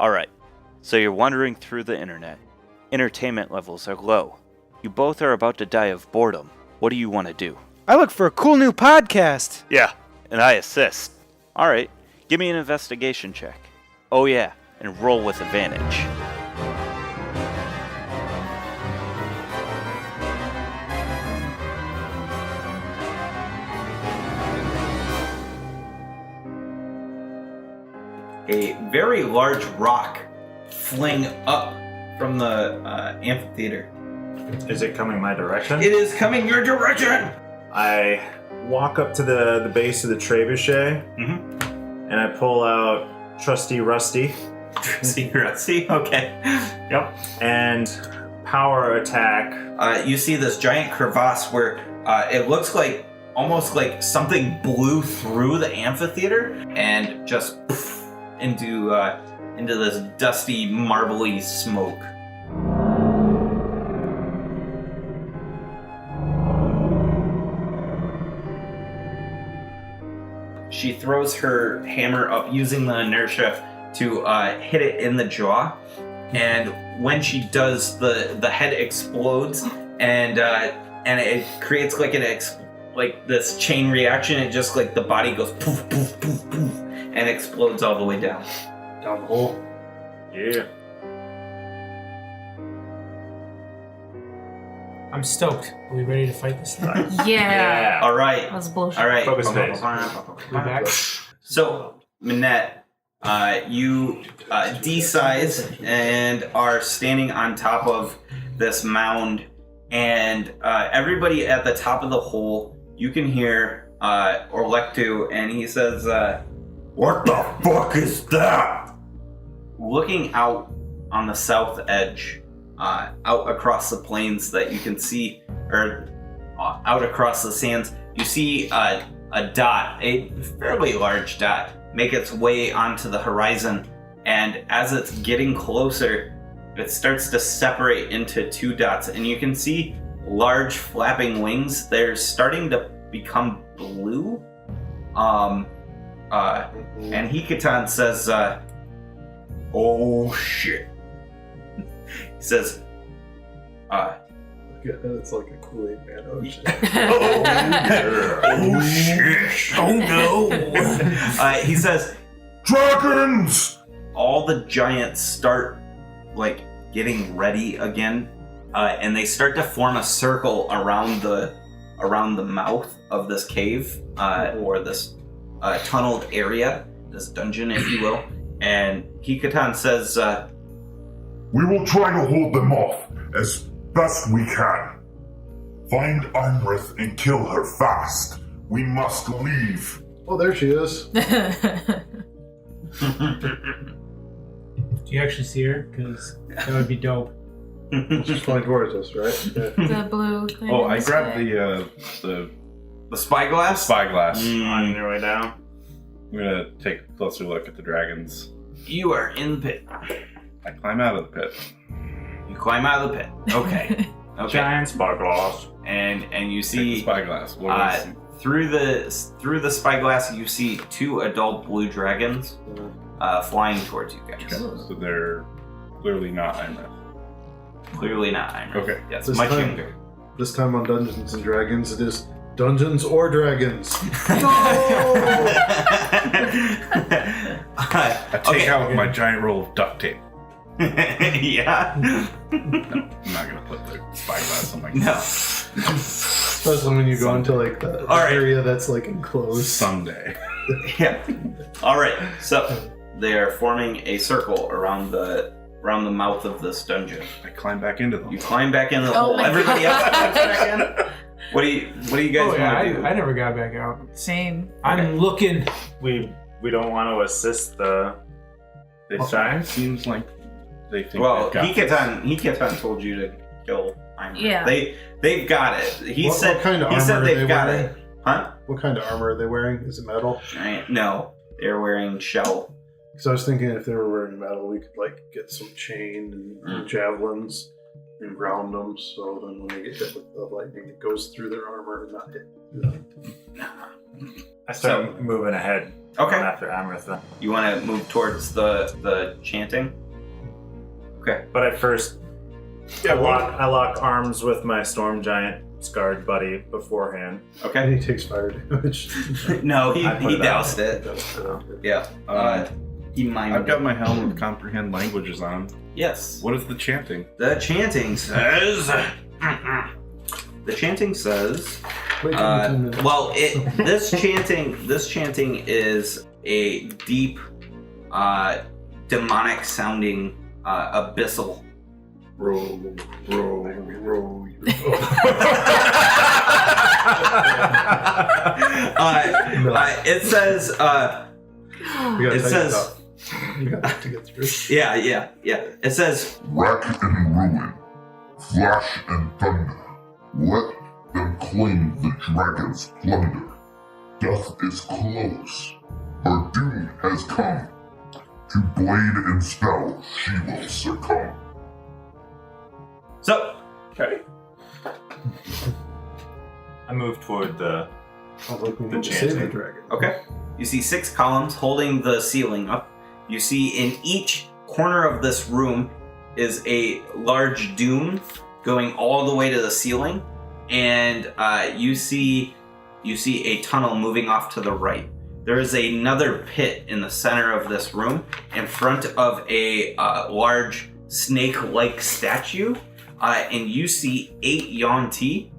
Alright, so you're wandering through the internet. Entertainment levels are low. You both are about to die of boredom. What do you want to do? I look for a cool new podcast. Yeah, and I assist. Alright, give me an investigation check. Oh yeah, and roll with advantage. A very large rock fling up from the amphitheater. Is it coming my direction? It is coming your direction! I walk up to the base of the trebuchet, and I pull out Trusty Rusty. Trusty Rusty? Okay. Yep. And power attack. You see this giant crevasse where it looks like almost like something blew through the amphitheater and just poof, into this dusty, marbly smoke. She throws her hammer up using the inertia to hit it in the jaw, and when she does, the head explodes, and it creates like this chain reaction. It just like the body goes poof poof poof poof and explodes all the way down the hole. Yeah. I'm stoked. Are we ready to fight this thing? Yeah. All right. That was bullshit. All right. Focus phase. We back? So, Minette, you de-size and are standing on top of this mound, and everybody at the top of the hole, you can hear Orlectu, and he says, "What the fuck is that?" Looking out on the south edge, out across the plains that you can see, or out across the sands, you see a dot, a fairly large dot, make its way onto the horizon, and as it's getting closer, it starts to separate into two dots, and you can see large flapping wings. They're starting to become blue. And Hikatan says, "Oh shit." He says, It's like a Kool-Aid man. Oh shit. Oh shit. Oh no. He says, "Dragons!" all the giants start like getting ready again, and they start to form a circle around the mouth of this cave, or this tunneled area, this dungeon, if you will. And Hikatan says, "We will try to hold them off as best we can. Find Imrith and kill her fast. We must leave." Oh, there she is. Do you actually see her? Because that would be dope. She's flying towards us, right? Yeah. The blue thing. Oh, in I the grabbed sky. the spyglass? spyglass. On your way down. I'm gonna take a closer look at the dragons. You are in the pit. I climb out of the pit. You climb out of the pit. Okay. Okay. Giant spyglass. And you Take see the spyglass. What is through the spyglass, you see two adult blue dragons flying towards you guys. okay, so they're clearly not Imrith. Clearly not Imrith. Okay. Yes, This much time- younger. This time on Dungeons and Dragons, it is Dungeons or Dragons. I take out my giant roll of duct tape. Yeah. No, I'm not gonna put the spyglass on my No. Especially when you go into like the All right. area that's like enclosed. someday. Yeah. All right. So they are forming a circle around the mouth of this dungeon. I climb back into them. You climb back in the Oh hole. my Everybody else God. climbs back in. What do you guys Oh, yeah, want to do? I never got back out. Same. I'm looking. We don't want to assist the giants. Seems like they think Well, they've got Hikatan told you to kill Imrith. Yeah. They've got it. He What said kind of he armor said are they've they got wearing? it. Huh? What kind of armor are they wearing? Is it metal? Right. No, they're wearing shell. Because I was thinking if they were wearing metal, we could like get some chain and javelins and ground them, so then when they get hit with the lightning, it goes through their armor and not hit them. I start moving ahead Okay. After Amrith then. You want to move towards the chanting? Okay. But at first, I lock arms with my storm giant scarred buddy beforehand. Okay. And he takes fire damage. No, he it doused out. it. That's good. Yeah. He mimed I've got it. my helm with comprehend languages on. Yes. What is the chanting? The chanting says. The chanting says. Wait, 10 minutes. Well, this chanting is a deep, demonic sounding, abyssal. Roll. It says. We gotta It take says. up. You got to get through. Yeah. It says. Wreck and ruin, flash and thunder. Let them claim the dragon's plunder. Death is close. Her doom has come. To blade and spell, she will succumb. So. Okay. I move toward the Sounds like we The need to save the chanting. dragon. Okay. You see 6 columns holding the ceiling up. You see in each corner of this room is a large doom going all the way to the ceiling, and you see a tunnel moving off to the right. There is another pit in the center of this room in front of a large snake-like statue, and you see 8 Yuan-Ti,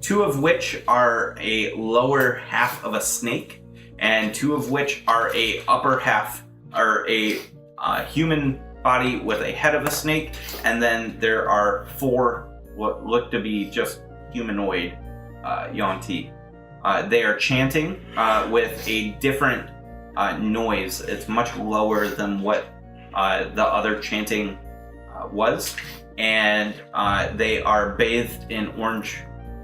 2 of which are a lower half of a snake, and 2 of which are a upper half, or a human body with a head of a snake, and then there are 4 what look to be just humanoid Yuan-Ti. They are chanting with a different noise. It's much lower than what the other chanting was, and they are bathed in orange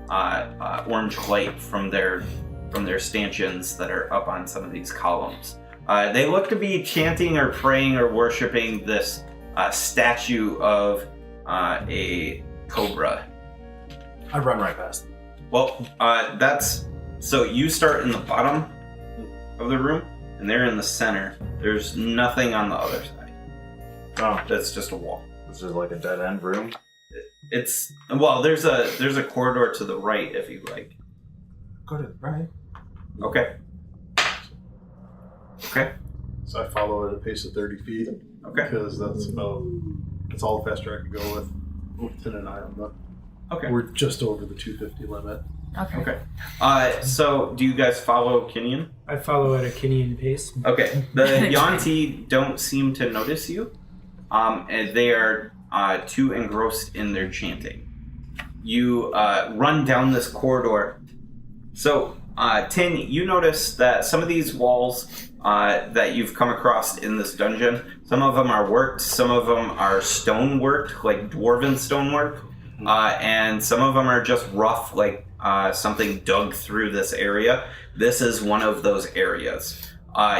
light from their stanchions that are up on some of these columns. They look to be chanting or praying or worshiping this statue of a cobra. I run right past them. Well, so you start in the bottom of the room, and they're in the center. There's nothing on the other side. Oh, That's just a wall. this is like a dead end room. There's a corridor to the right if you like. Go to the right. Okay. So I follow at a pace of 30 feet. Okay. Because that's all the faster I can go with 10 and I on the. Okay. We're just over the 250 limit. Okay. So do you guys follow Kinnian? I follow at a Kinnian pace. Okay. The Yuan-Ti don't seem to notice you. And they are too engrossed in their chanting. You run down this corridor. So, Tin, you notice that some of these walls that you've come across in this dungeon, some of them are worked, some of them are stone worked, like dwarven stonework, and some of them are just rough, like something dug through this area. This is one of those areas.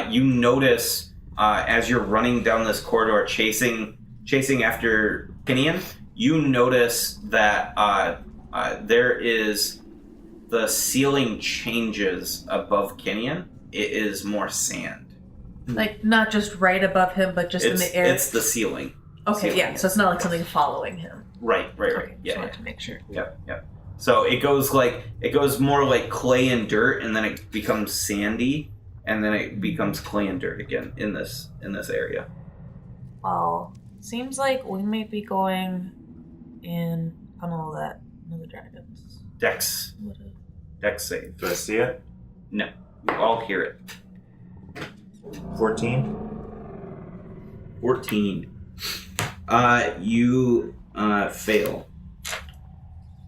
You notice as you're running down this corridor, chasing after Kinnian, you notice that there is the ceiling changes above Kinnian. It is more sand. Like, not just right above him, but just in the air. It's the ceiling. Okay, ceiling, yeah, yes. so it's not like something following him. Right. Okay, Yeah. just wanted to make sure. Yep. So it goes more like clay and dirt, and then it becomes sandy, and then it becomes clay and dirt again in this area. Well, seems like we might be going in tunnel that one of the dragons. Dex save. Do I see it? No, you all hear it. 14. 14. You fail.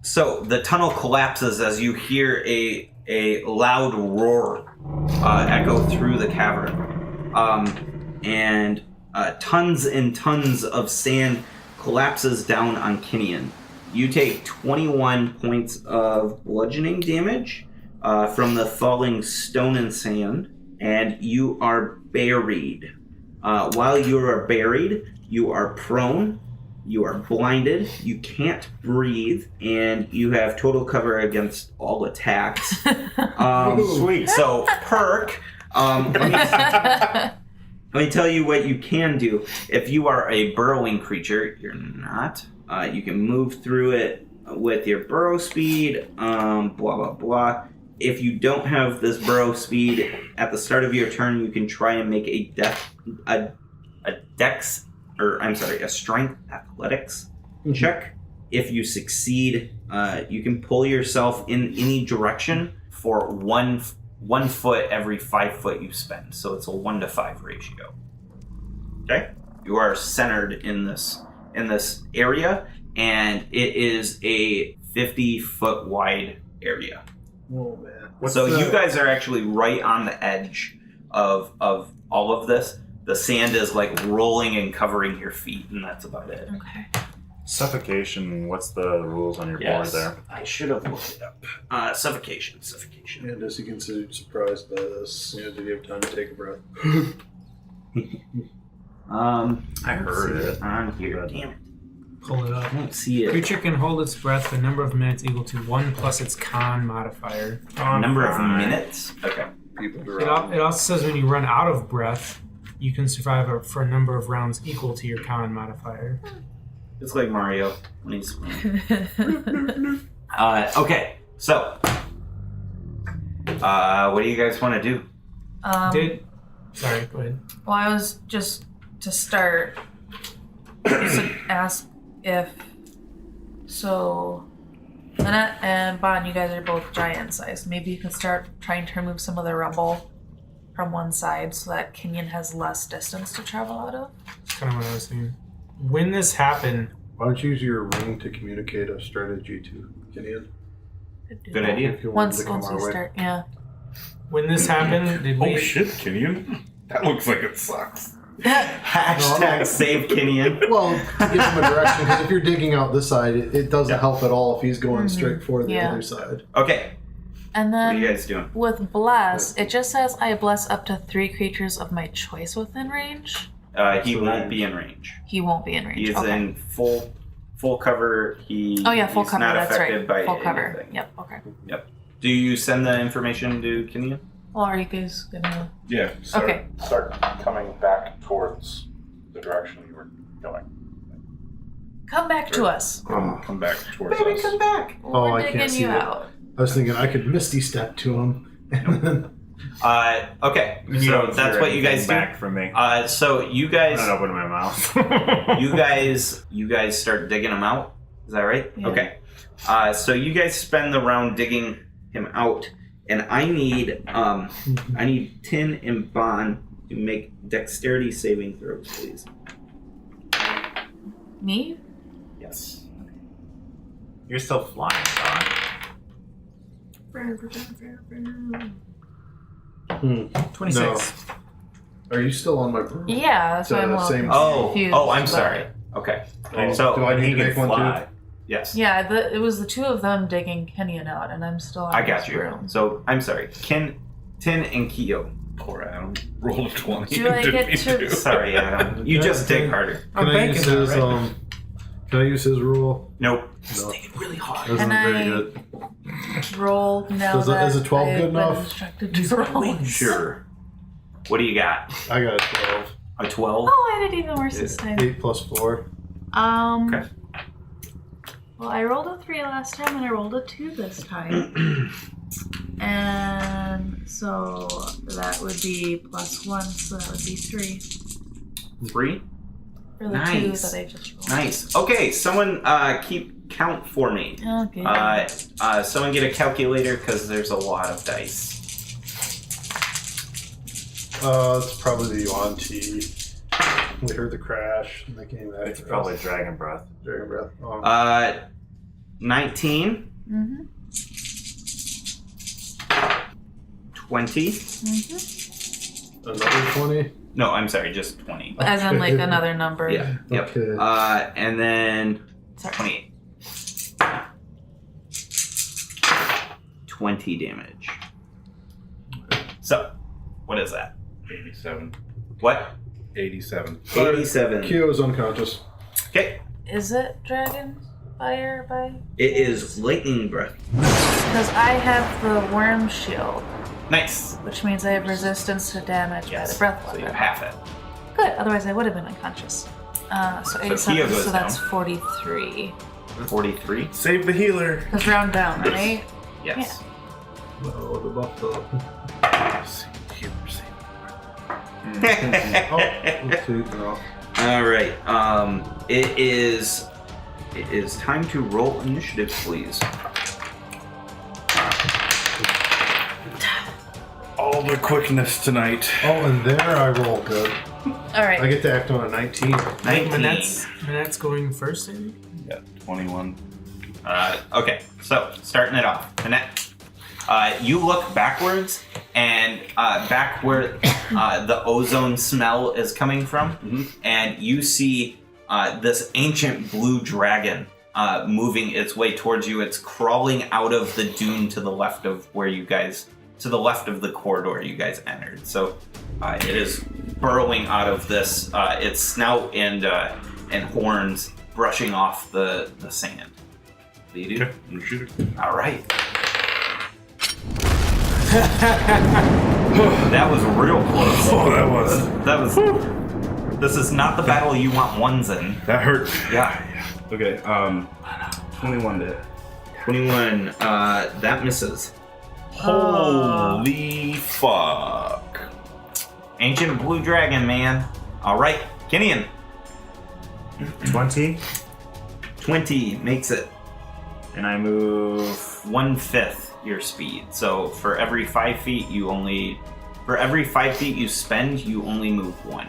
So the tunnel collapses as you hear a loud roar echo through the cavern. And tons and tons of sand collapses down on Kinnian. You take 21 points of bludgeoning damage from the falling stone and sand, and you are buried. While you are buried, you are prone, you are blinded, you can't breathe, and you have total cover against all attacks. Sweet. So, perk, Let me tell you what you can do. If you are a burrowing creature, you're not. You can move through it with your burrow speed, blah, blah, blah. If you don't have this burrow speed, at the start of your turn, you can try and make a strength athletics check. If you succeed, you can pull yourself in any direction for one foot every 5 foot you spend. So it's a 1 to 5 ratio. Okay? You are centered in this area, and it is a 50-foot wide area. Oh man. You guys are actually right on the edge of all of this. The sand is like rolling and covering your feet, and that's about it. Okay. Suffocation, what's the rules on your board there? I should have looked it up. Suffocation. And is he considered surprised by this? Did he have time to take a breath? I heard it. On here. Damn it. Pull it up. I don't see it. Creature can hold its breath for a number of minutes equal to 1 plus its con modifier. Number of minutes? Okay. People It also says when you run out of breath, you can survive for a number of rounds equal to your con modifier. It's like Mario when he's okay, so what do you guys want to do? Sorry, go ahead. Well, I was just to start to ask if Lynette and Bon, you guys are both giant sized. Maybe you can start trying to remove some of the rubble from one side so that Kenyon has less distance to travel out of. That's kind of what I was thinking. When this happened, Why don't you use your ring to communicate a strategy to Kenyon? Good idea. If you want Once him to come we our way. start, yeah. when this happened, did we? Oh shit, can you? That looks like it sucks. Hashtag save Kenyon. Well, to give him a direction, because if you're digging out this side, it doesn't help at all if he's going straight for the Yeah. other side. Okay, And what are then you guys doing? with bless, it just says I bless up to 3 creatures of my choice within range. He won't be in range. He won't be in range. He is okay. in full cover. Full He's cover. not That's affected right. By full cover. anything. Yep. Okay. Yep. Do you send the information to Kenyon? Well, are you guys gonna? Yeah. Okay. Start coming back towards the direction you were going. Come back to us. Come back towards us. Come back. We're I digging can't see you that. out. I was thinking I could Misty Step to him. Okay. You So don't that's hear what you guys anything do. back from me. So you I'm guys, not opening my mouth. you guys start digging him out. Is that right? Yeah. Okay. So you guys spend the round digging him out, and I need Tin and Bon to make dexterity saving throws, please. Me? Yes. You're still flying, Don. 26. No. Are you still on my broom? Yeah, that's why I'm a little Same- confused. I'm but- sorry. Okay. Oh, So do I need he to can make one fly. too? yes. Yeah, it was the two of them digging Kenyon out, and I'm still on I got this you. room. So I'm sorry. Tin and Keo. Poor Adam. Rolled a 20. Do I Didn't get mean to- to. Sorry, Adam. You just dig harder. I'm Can I use banking his on it. Can I use his rule? Nope. No. Really hard. That wasn't Can very I- good. Roll now Is a that 12 I've good been enough? instructed to roll. Sure. What do you got? I got a 12. A 12? Oh, I did even worse this time. 8 plus 4. Okay. Well, I rolled a 3 last time, and I rolled a 2 this time. And so that would be +1, so that would be 3 3? for the Nice. 2 that I just rolled. Nice. Okay, someone keep count for me. Okay. Someone get a calculator because there's a lot of dice. It's probably the Yuan-Ti. We heard the crash and they came back. It's probably Dragon Breath. Dragon Breath. 19, Mm-hmm. 20. Mm-hmm. Another 20? No, I'm sorry, just 20. As in, like, another number. Yeah. Yep. Okay. And then Sorry. 28. 20 damage. So, what is that? 87. What? 87. 87. Kyo is unconscious. Okay. Is it dragon fire by? It is lightning breath. Because I have the worm shield. Nice. which means I have resistance to damage by Yes. the breath So weapon. you half it. Good, otherwise I would have been unconscious. So 87, Kia goes so that's down. 43. 43. Save the healer. Because round down, right? Yes. No, the buffalo. Save the healer, save Oh, let's see. No. All right. It is time to roll initiative, please. all the quickness tonight. Oh, and there I roll good. Alright. I get to act on a 19. 19. Manette's going first, I think? Yeah, 21. Okay, so starting it off. Annette, you look backwards, and back where the ozone smell is coming from, and you see this ancient blue dragon moving its way towards you. It's crawling out of the dune to the left of where you guys, to the left of the corridor you guys entered. So it is burrowing out of this, its snout and horns brushing off the sand. What do you do? Okay, I'm gonna shoot it. All right. That was real close. Oh, that was. That was. This is not the battle you want ones in. That hurt. Yeah. Okay, 21 to hit. 21. That misses. Holy fuck. Ancient blue dragon, man. All right, Kenyon. 20, 20 makes it. and I move 1/5 your speed. So for every 5 feet, you only. For every 5 feet you spend, you only move 1.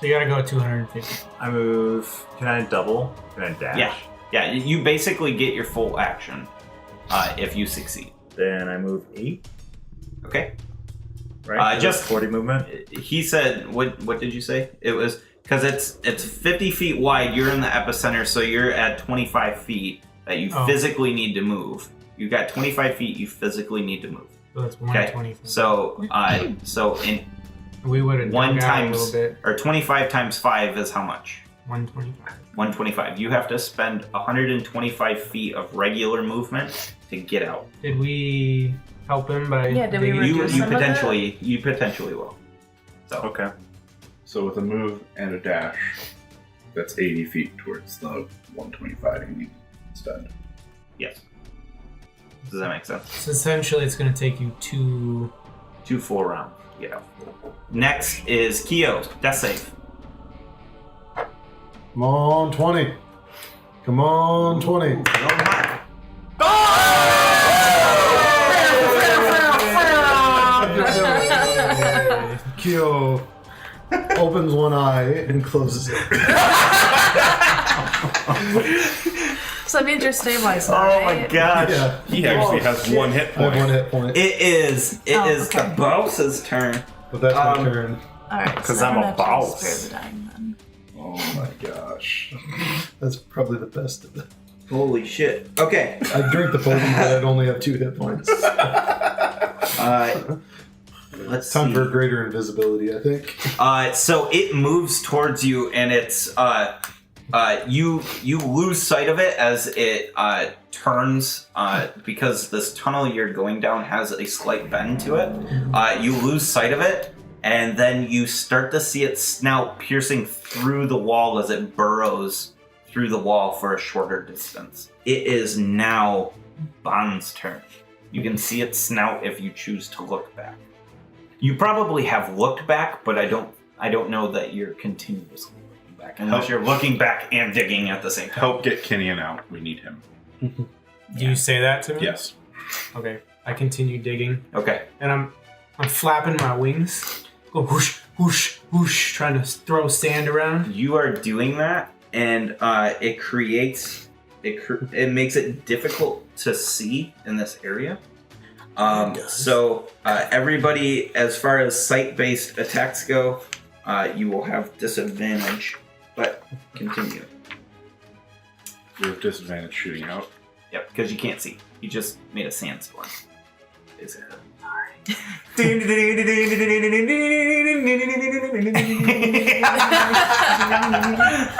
So you gotta go 250. I move. Can I double? Can I dash? Yeah. Yeah, you basically get your full action if you succeed. Then I move 8. Okay. Right. Just 40 movement. He said, what did you say? It was because it's 50 feet wide. You're in the epicenter, so you're at 25 feet that you physically need to move. You got 25 feet you physically need to move. So that's Okay. 120. So in We would have one dug out a times little bit. or 25 times 5 is how much? 125. 125. You have to spend 125 feet of regular movement to get out. Did we help him by? Yeah, did we digging? reduce some of it? You potentially will. So Okay. So with a move and a dash, that's 80 feet towards the 125 you need to spend. yes. Does that make sense? So essentially, it's gonna take you 2. 2 full rounds. Yeah. Next is Kyo. Death save. Come on, 20. Come on, 20. No mark. Kyo opens one eye and closes it. So that means you're stabilized now, Oh my right? gosh. Yeah. He actually has one hit I have point. 1 hit point. It is okay. the boss's turn. But that's my turn. Alright, 'Cause so I'm I'm a gonna boss. spare the dying then. Oh my gosh. That's probably the best of it. Holy shit. Okay. I drink the potion, but I'd only have 2 hit points. Let's Time see. for greater invisibility, I think. So it moves towards you, and it's you lose sight of it as it turns because this tunnel you're going down has a slight bend to it. You lose sight of it, and then you start to see its snout piercing through the wall as it burrows through the wall for a shorter distance. It is now Bon's turn. You can see its snout if you choose to look back. You probably have looked back, but I don't know that you're continuously looking back unless you're looking back and digging at the same time. Help get Kenyon out. We need him. Do you say that to me? Yes. Okay. I continue digging, Okay. and I'm flapping my wings, go whoosh, whoosh, whoosh, trying to throw sand around. You are doing that, and it makes it difficult to see in this area. So everybody, as far as sight-based attacks go, you will have disadvantage. But continue. We have disadvantage shooting out. Yep, because you can't see. You just made a sandstorm. Basically.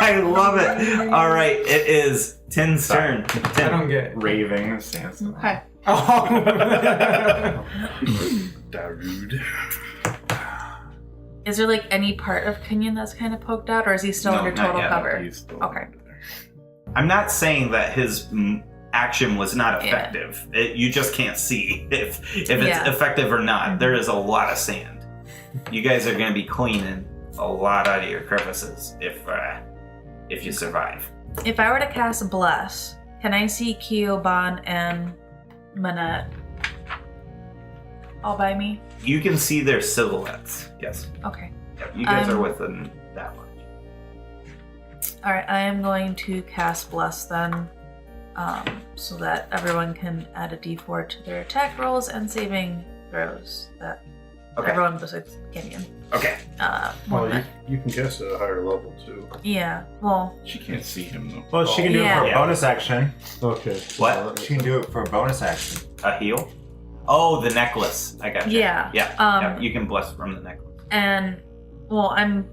I love it. All right, it is Tin's turn. I Tin. don't get it. Raving sandstorm. Okay. Oh. Darude. Is there like any part of Kenyon that's kind of poked out, or is he still No, under not total yet. cover? He's still Okay. under there. I'm not saying that his action was not Yeah. effective. You just can't see if it's Yeah. effective or not. There is a lot of sand. You guys are going to be cleaning a lot out of your crevices if you survive. If I were to cast Bless, can I see Kyoban and Manette all by me? You can see their silhouettes. Yes. Okay. Yep, you guys are within that much. Alright, I am going to cast Bless then, so that everyone can add a d4 to their attack rolls and saving throws. That Okay. everyone besides Kenyon. Okay. Well, Manette. you can cast at a higher level too. Yeah, well, She can't see him though. Well, she can do it for a Yeah. bonus action. Okay. What? She can do it for a bonus action. A heal? Oh, the necklace. I got you. yeah. Yeah. You can bless from the necklace. And, well, I'm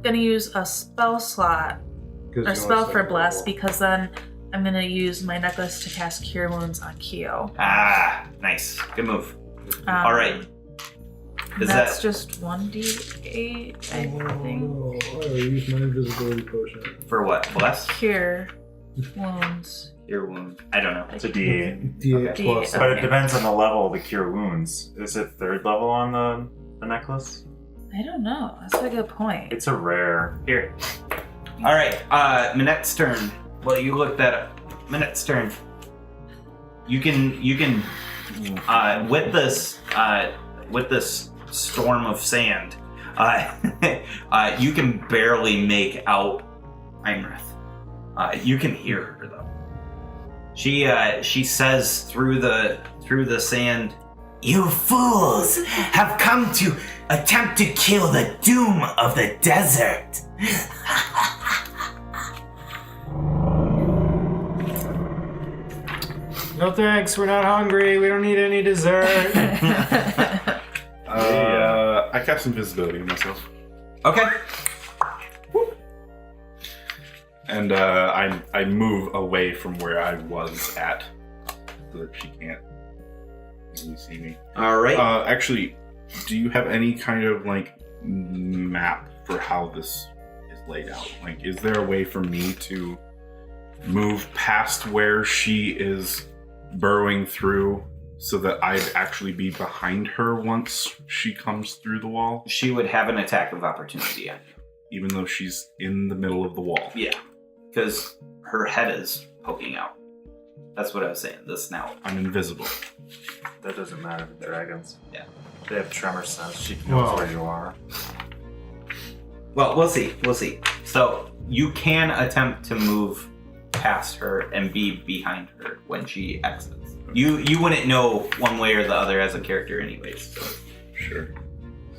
gonna use a spell slot, or spell for Bless, because then I'm gonna use my necklace to cast Cure Wounds on Kyo. Ah, nice. Good move. All right. Is That's that just 1d8, I think. Oh, I use my invisibility potion. for what? Bless? Cure Wounds. Your wound. I don't know. It's a D8. D8 Okay. plus. D8. But it Okay. depends on the level of the cure wounds. Is it 3rd level on the necklace? I don't know. That's a good point. It's a rare. Here. All right. Manette's turn. Well, you looked that up. Manette's turn. You can with this storm of sand, you can barely make out Imrith. You can hear her though. She says through the sand, "You fools have come to attempt to kill the doom of the desert." No thanks, we're not hungry. We don't need any dessert. I cast invisibility on myself. Okay. And I move away from where I was at so that she can't easily see me. All right. Actually, do you have any kind of like map for how this is laid out? Like, is there a way for me to move past where she is burrowing through so that I'd actually be behind her once she comes through the wall, She would have an attack of opportunity on you. even though she's in the middle of the wall? Yeah, because her head is poking out. That's what I was saying. The snout. I'm invisible. That doesn't matter for dragons. Yeah. They have tremor sense. She knows Whoa. where you are. Well, we'll see. We'll see. So you can attempt to move past her and be behind her when she exits. You wouldn't know one way or the other as a character, anyways. So. Sure.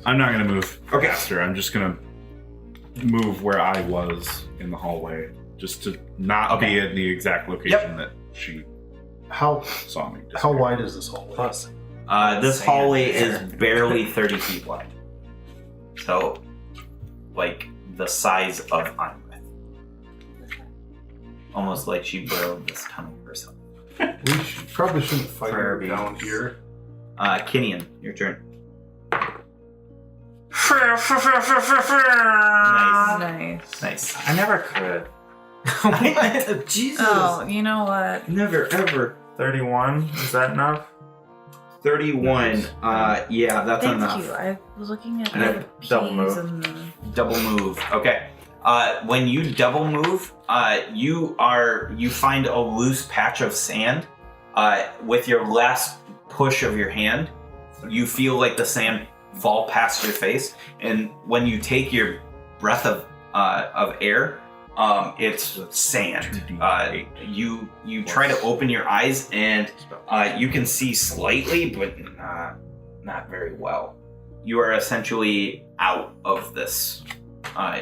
I'm not gonna move Okay. past her. I'm just gonna move where I was in the hallway, just to not be in the exact location that she How saw me. how wide is this hallway? Plus, This hallway is barely 30 feet wide. So, like, the size of Imrith. Almost like she burrowed this tunnel herself. Probably shouldn't fight her Furby. down here. Kenyon, your turn. Nice. Nice. I never could. Jesus. Oh, you know what? Never, ever. 31, is that enough? 31. Yeah, that's Thank enough. you. I was looking at And the a double P's move. and Double move. Okay. When you double move, you find a loose patch of sand. With your last push of your hand, you feel like the sand fall past your face, and when you take your breath of air, it's sand. You try to open your eyes, and you can see slightly, but not very well. You are essentially out of this.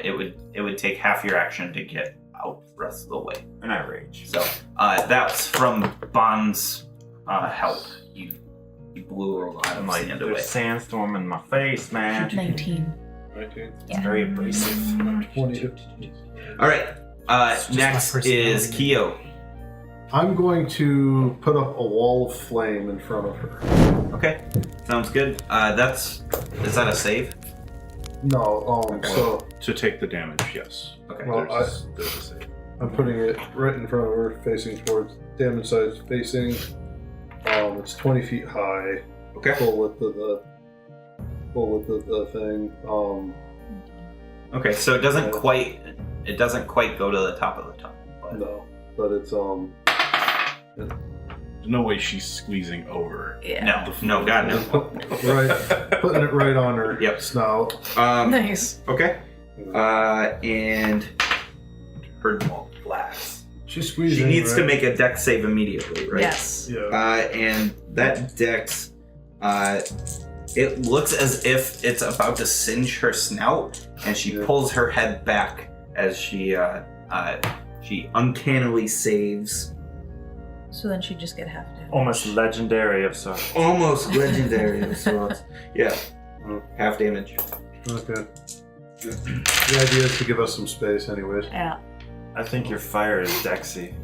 It would take half your action to get out the rest of the way. And I rage. So that's from Bond's help. You blew a lot I'm of like, sand away. there's sandstorm in my face, man. 19. 19. Yeah. Very abrasive. 20. All right. It's just my Next is personality. Kyo. I'm going to put up a wall of flame in front of her. Okay, sounds good. Is that a save? No, so To take the damage, yes. Okay. Well, There's a save. I'm putting it right in front of her, facing towards damage size facing. It's 20 feet high. Okay. Full width of the thing. Okay, so it doesn't quite go to the top of the tunnel. But... No, but it's There's no way she's squeezing over. Yeah. No, God no. putting it right on her Yep. snout. Nice. Okay. And her blast. She's squeezing. She needs to right? make a dex save immediately, right? Yes. Yeah. And that dex, it looks as if it's about to singe her snout, and she pulls her head back as she uncannily saves. So then she'd just get half damage. Almost legendary of sorts. Almost legendary of sorts. Yeah. Half damage. Okay. The idea is to give us some space, anyways. Yeah. I think your fire is Dexy.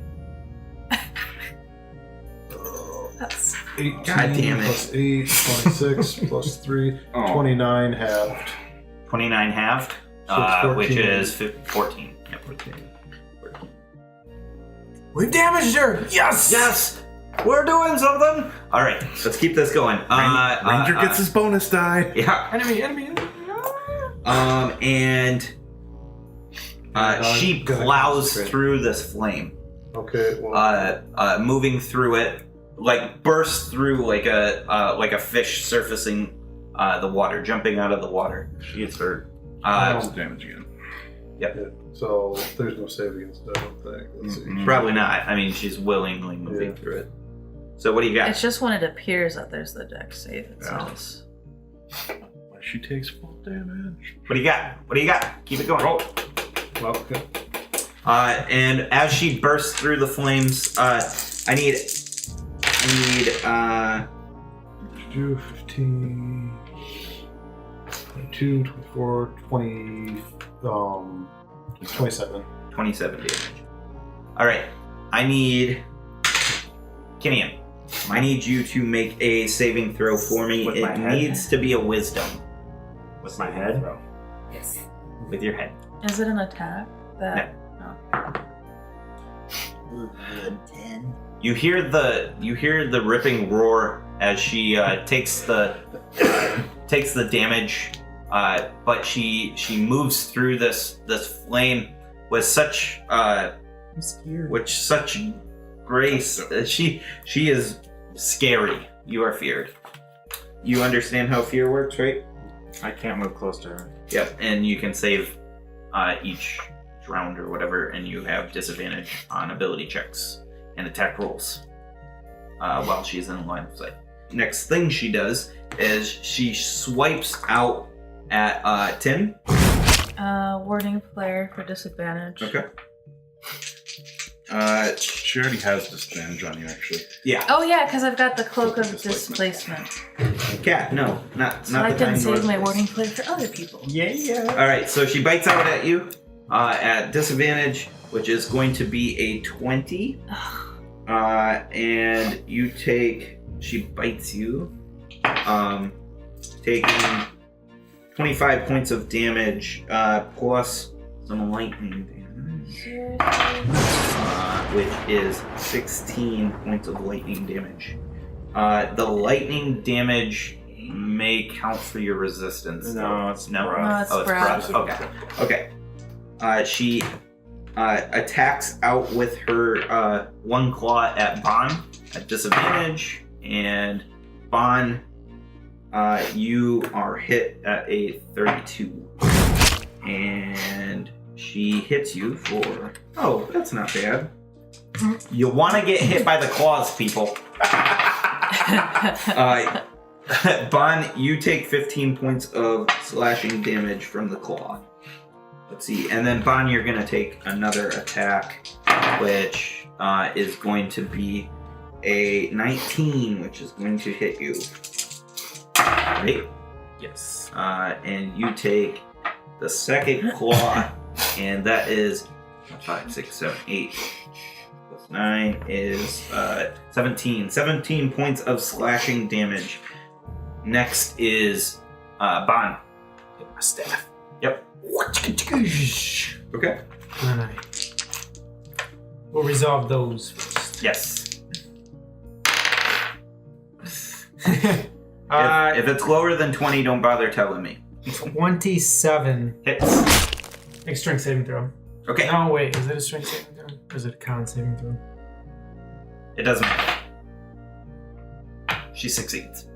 That's 18 God damn it. plus 8, 26 plus 3, 29 halved. 29 halved, So it's which 14. is 14. Yeah, 14. We've damaged her! Yes! Yes! We're doing something! Alright, let's keep this going. Ranger gets his bonus die. Yeah. Enemy! And she plows through this flame. Okay, well. Moving through it, like bursts through like a fish surfacing the water, jumping out of the water. She gets hurt. That's damage again. Yep. So there's no save against that, I don't think. Let's see. Probably not. I mean, she's willingly moving through it. So what do you got? It's just when it appears that there's the dex save. It says. She takes full damage. What do you got? What do you got? Keep it going. Roll. Well, okay. And as she bursts through the flames, I need 2, 15, 22, 24, 20, 27. 27 damage. All right. I need Kinian. I need you to make a saving throw for me. With my It head? needs to be a wisdom. With my head? Yes. With your head. Is it an attack? That. You hear the ripping roar as she takes the damage, but she moves through this flame with such grace. She is scary. You are feared. You understand how fear works, right? I can't move close to her. Yep, and you can save each round or whatever, and you have disadvantage on ability checks and attack rolls while she's in line of sight. Next thing she does is she swipes out at Tim. Warding flare for disadvantage. Okay. She already has disadvantage on you, actually. Yeah. Oh yeah, because I've got the cloak of displacement. Cat, no, not So I the can time. save my warding flare for other people. Yeah. All right, so she bites out at you at disadvantage, which is going to be a 20. And you take. She bites you, taking 25 points of damage plus some lightning damage, which is 16 points of lightning damage. The lightning damage may count for your resistance. No, it's no. breath. No, it's Oh, it's breath. breath. Okay. She attacks out with her one claw at Bon at disadvantage, and Bon, you are hit at a 32, and she hits you for. Oh, that's not bad. You want to get hit by the claws, people. Bon, you take 15 points of slashing damage from the claw. Let's see, and then Bon, you're gonna take another attack, which is going to be a 19, which is going to hit you. Right? Yes. And you take the second claw, and that is 5, 6, 7, 8, plus 9 is 17. 17 points of slashing damage. Next is Bon. Get my staff. Yep. Okay. Then we'll resolve those first. Yes. If it's lower than 20, don't bother telling me. 27. Hits. Make strength saving throw. Okay. No, wait. Is it a strength saving throw? Or is it a con saving throw? It doesn't matter. She succeeds.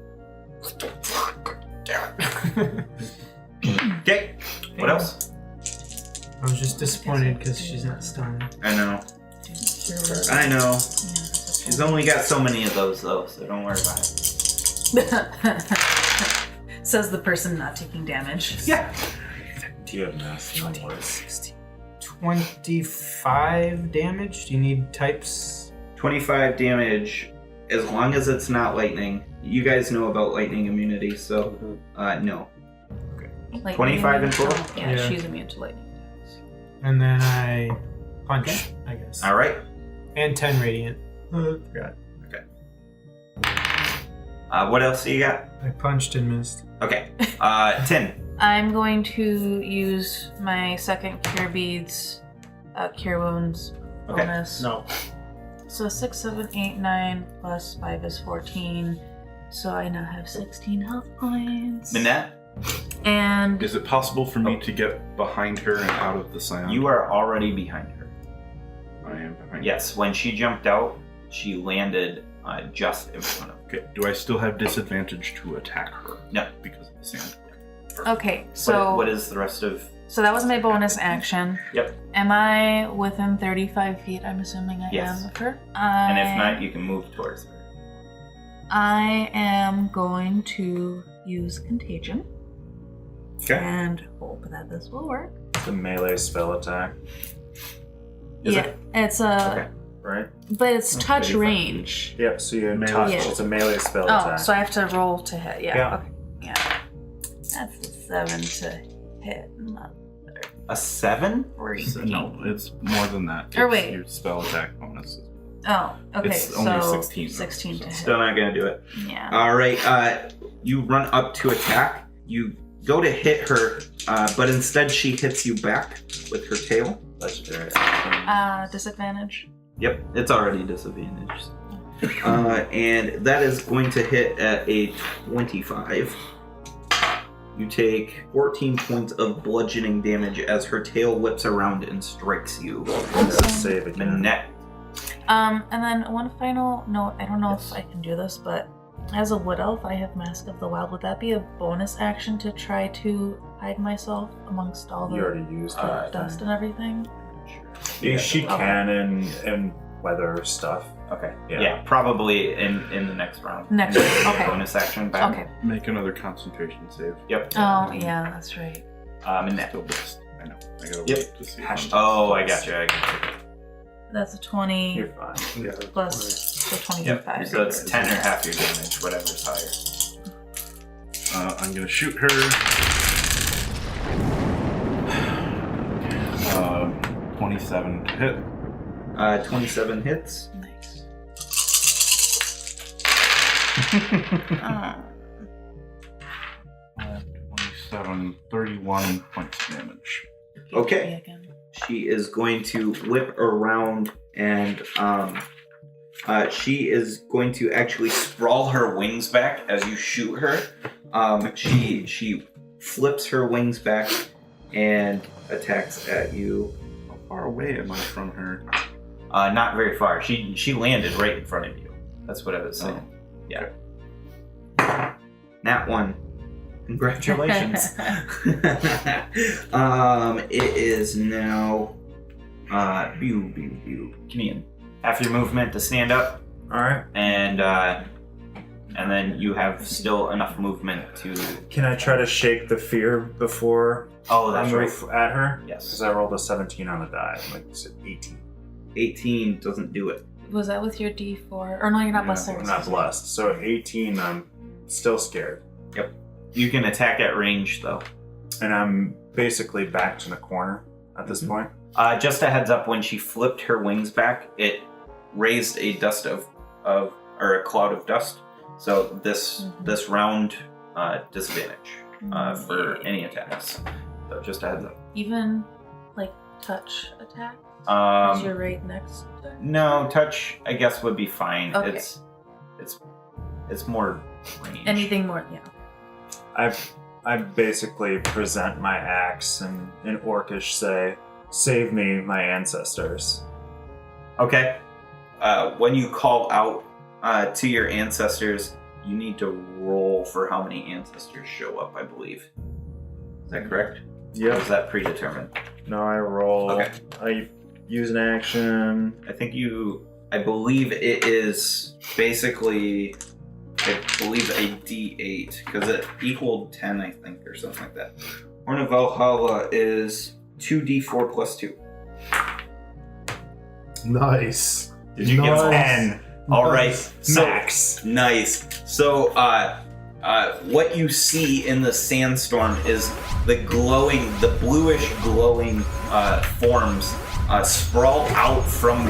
Okay. What else? I was just disappointed because she's not stunned. I know. I know. She's only got so many of those, though, so don't worry about it. Says the person not taking damage. Yeah. Do you have mass? 25 damage? Do you need types? 25 damage, as long as it's not lightning. You guys know about lightning immunity, so no. Lightning 25 in immune- total? oh, yeah, Yeah. she's immune to lightning attacks. And then I punch, I guess. All right. And 10 radiant. Forgot. What else do you got? I punched and missed. Okay. 10. I'm going to use my second cure beads, cure wounds Okay. bonus. No. So 6, 7, 8, 9 plus 5 is 14. So I now have 16 health points. Minette, And Is it possible for me to get behind her and out of the sound? you are already behind her. I am behind Yes, when she jumped out, she landed just in front of her. Okay, do I still have disadvantage to attack her? No. Because of the sand. okay, so What is the rest of... so that was my bonus action. Yep. Am I within 35 feet? I'm assuming I Yes. am of her. And if not, you can move towards her. I am going to use Contagion Okay. and hope that this will work. It's a melee spell attack, Is yeah, it's a, Okay. right? but it's touch 35 range. Yep, so you Melee. touch. Yeah. It's a melee spell Oh, attack. so I have to roll to hit. Yeah. Yeah. Okay. Yeah. That's a 7 to hit. Not A 7? No, it's more than that. Or It's wait. Your spell attack bonus. Oh, okay. It's so only 16 though, 16 to Still hit. not going to do it. Yeah. All right. You run up to attack. You go to hit her, but instead she hits you back with her tail. Legendary. Disadvantage. Yep, it's already disadvantaged. And that is going to hit at a 25. You take 14 points of bludgeoning damage as her tail whips around and strikes you. Save again. Minette. And then one final note. I don't know if I can do this, but as a wood elf, I have Mask of the Wild. Would that be a bonus action to try to hide myself amongst all You the already used it. dust and everything? She can and weather stuff. Okay. Yeah. Yeah, probably in the next round. Next round, okay. Bonus action back. Okay. Make another concentration save. Yep. Oh, yeah, that's right. Minette. Still best. I know. I gotta Yep. wait to see. Oh, I got you. That's a 20 You're fine. Yeah. plus the 25. Yep. So it's 10 or half your damage, whatever's higher. I'm gonna shoot her. 27 to hit. 27 hits. Nice. 27, 31 points of damage. Okay. Again. She is going to whip around and she is going to actually sprawl her wings back as you shoot her. She flips her wings back and attacks at you. How far away am I from her? Not very far. She landed right in front of you. That's what I was saying. Yeah. Nat 1. Congratulations. It is now Comedian. Half your movement to stand up, Alright. and then you have still enough movement to. Can I try to shake the fear before Oh, I that's move right. at her? Yes. Because I rolled a 17 on the die. Like you said, 18. 18 doesn't do it. Was that with your D4? Or no, you're not blessed. I'm not blessed. So 18, I'm still scared. Yep. You can attack at range though. And I'm basically backed in a corner at this point. Just a heads up, when she flipped her wings back, it raised a dust or a cloud of dust. So this round disadvantage for any attacks. So just a heads up. Even like touch attack? Is your right next to her? No, touch I guess would be fine. Okay. It's more range. Anything more? Yeah. I basically present my axe and in Orcish say, "Save me, my ancestors." Okay. When you call out to your ancestors, you need to roll for how many ancestors show up, I believe. Is that correct? Or is that predetermined? No, I roll. Okay. I use an action. I believe it is basically, a D8, because it equaled 10, I think, or something like that. Horn of Valhalla is 2d4 plus 2. Nice. Did you get 10? All right. Max. Nice. So, what you see in the sandstorm is the bluish glowing forms sprawl out from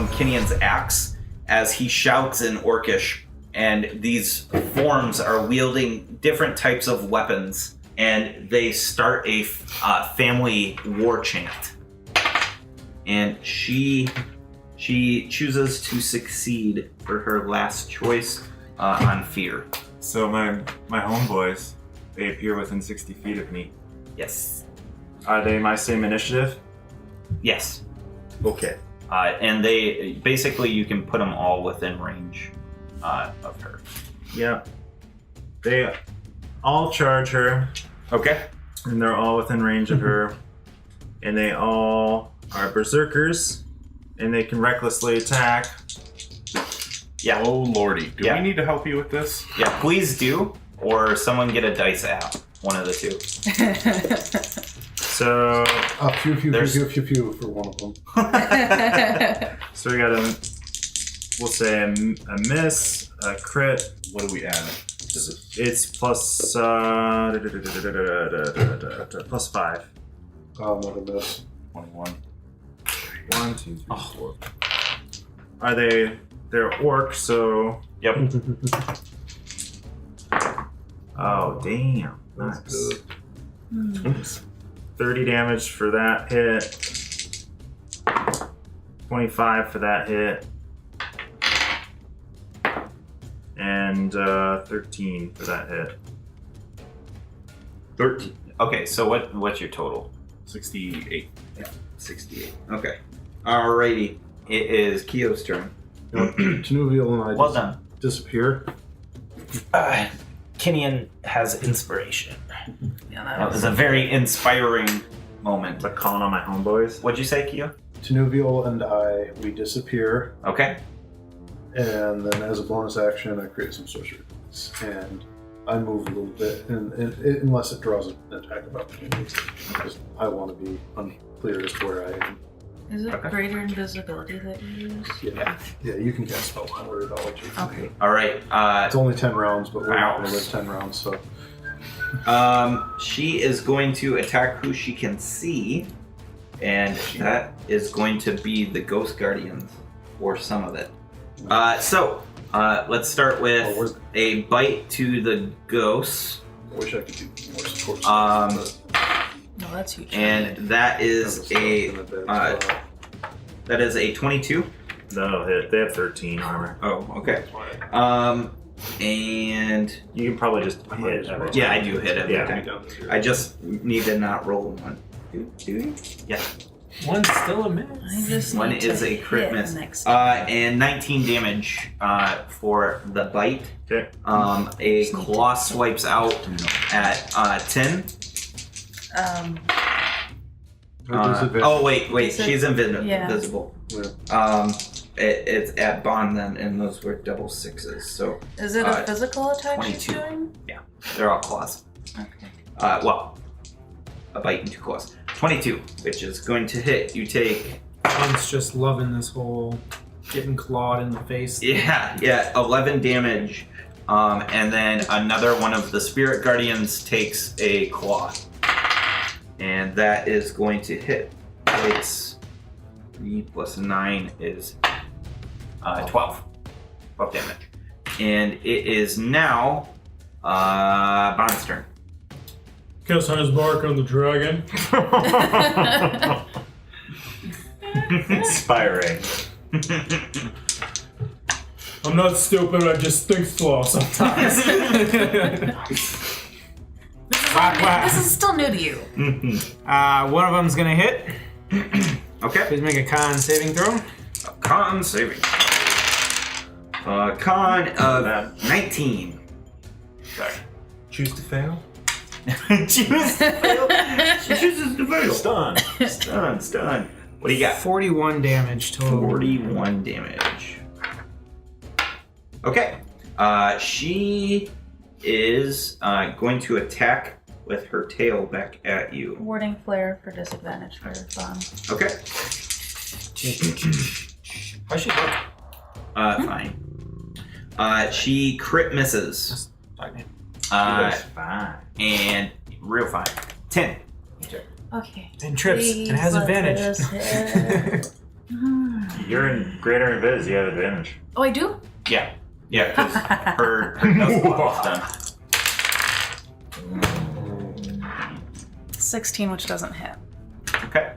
Kinian's axe as he shouts in Orcish, and these forms are wielding different types of weapons, and they start a family war chant. And she chooses to succeed for her last choice on fear. So my homeboys, they appear within 60 feet of me. Yes. Are they my same initiative? Yes. Okay. And they basically, you can put them all within range of her. Yeah. They all charge her, Okay. and they're all within range of her, and they all are berserkers, and they can recklessly attack. Yeah. Oh lordy, do Yeah. we need to help you with this? Yeah, please do, or someone get a dice app. One of the two. So, Pew, pew, There's- pew, pew, pew, pew for one of them. so we got we'll say a miss, a crit. What do we add? It's plus plus 5. Not a miss. 21. 1, 2, 3, 4. Are they're orc, so Yep. oh damn. That's Nice. 30 damage for that hit. 25 for that hit. And 13 for that hit. 13. Okay, so what's your total? 68. 68. Okay. Alrighty. It is Kyo's turn. Tanuvial and I Well just done. disappear. Kinian has inspiration. Yeah, That was a very inspiring moment. Like calling on my homeboys. What'd you say, Kyo? Tanuvial and we disappear, Okay. and then as a bonus action, I create some sorcery points, and I move a little bit, and unless it draws an attack of opportunity, because I want to be unclear as to where I am. Is it Okay. greater invisibility that you use? Yeah, you can cast spell power at all. Okay. Alright. It's only 10 rounds, but we're not going to Wow. live 10 rounds, so She is going to attack who she can see, and that is going to be the Ghost Guardians, or some of it. Let's start with a bite to the ghosts, I wish I could do more support. No, that's huge. and that is a 22. That'll hit. They have 13 armor. Oh, okay. And You can probably just hit every yeah, I do hit it. Yeah. Okay. I just need to not roll one. Do you? Yeah. One's still a miss. I just One need is to a crit hit miss. next And 19 damage for the bite. Okay. A claw swipes out at 10. Wait, Is it- she's invisible. yeah. Invisible. Yeah. It's at bond then, and those were double sixes, so Is it a physical attack she's 22. doing? they're all claws. Okay. A bite and 2 claws. 22, which is going to hit. You take One's just loving this whole getting clawed in the face. 11 damage, and then another one of the spirit guardians takes a claw, and that is going to hit takes 3 plus 9 is 12. 12 damage. And it is now Bond's turn. Cast Hunter's Mark on the dragon. Inspiring. I'm not stupid, I just think slow sometimes. This is still new to you. One of them's gonna hit. Okay. Please make a con saving throw. A con saving. Con of 19. Sorry. Choose to fail? Choose to fail. She chooses to fail. Stun. Stun. What do you got? 41 damage total. 41 damage. Okay. She is going to attack with her tail back at you. Warding flare for disadvantage for fun. Okay. How's she look? Fine. She crit misses. Fine. And real fine. 10. Okay. 10 trips Please and has let advantage. this hit. You're in greater invis, you have advantage. Oh, I do? Yeah. Yeah, because her nose block is done. 16, which doesn't hit. Okay.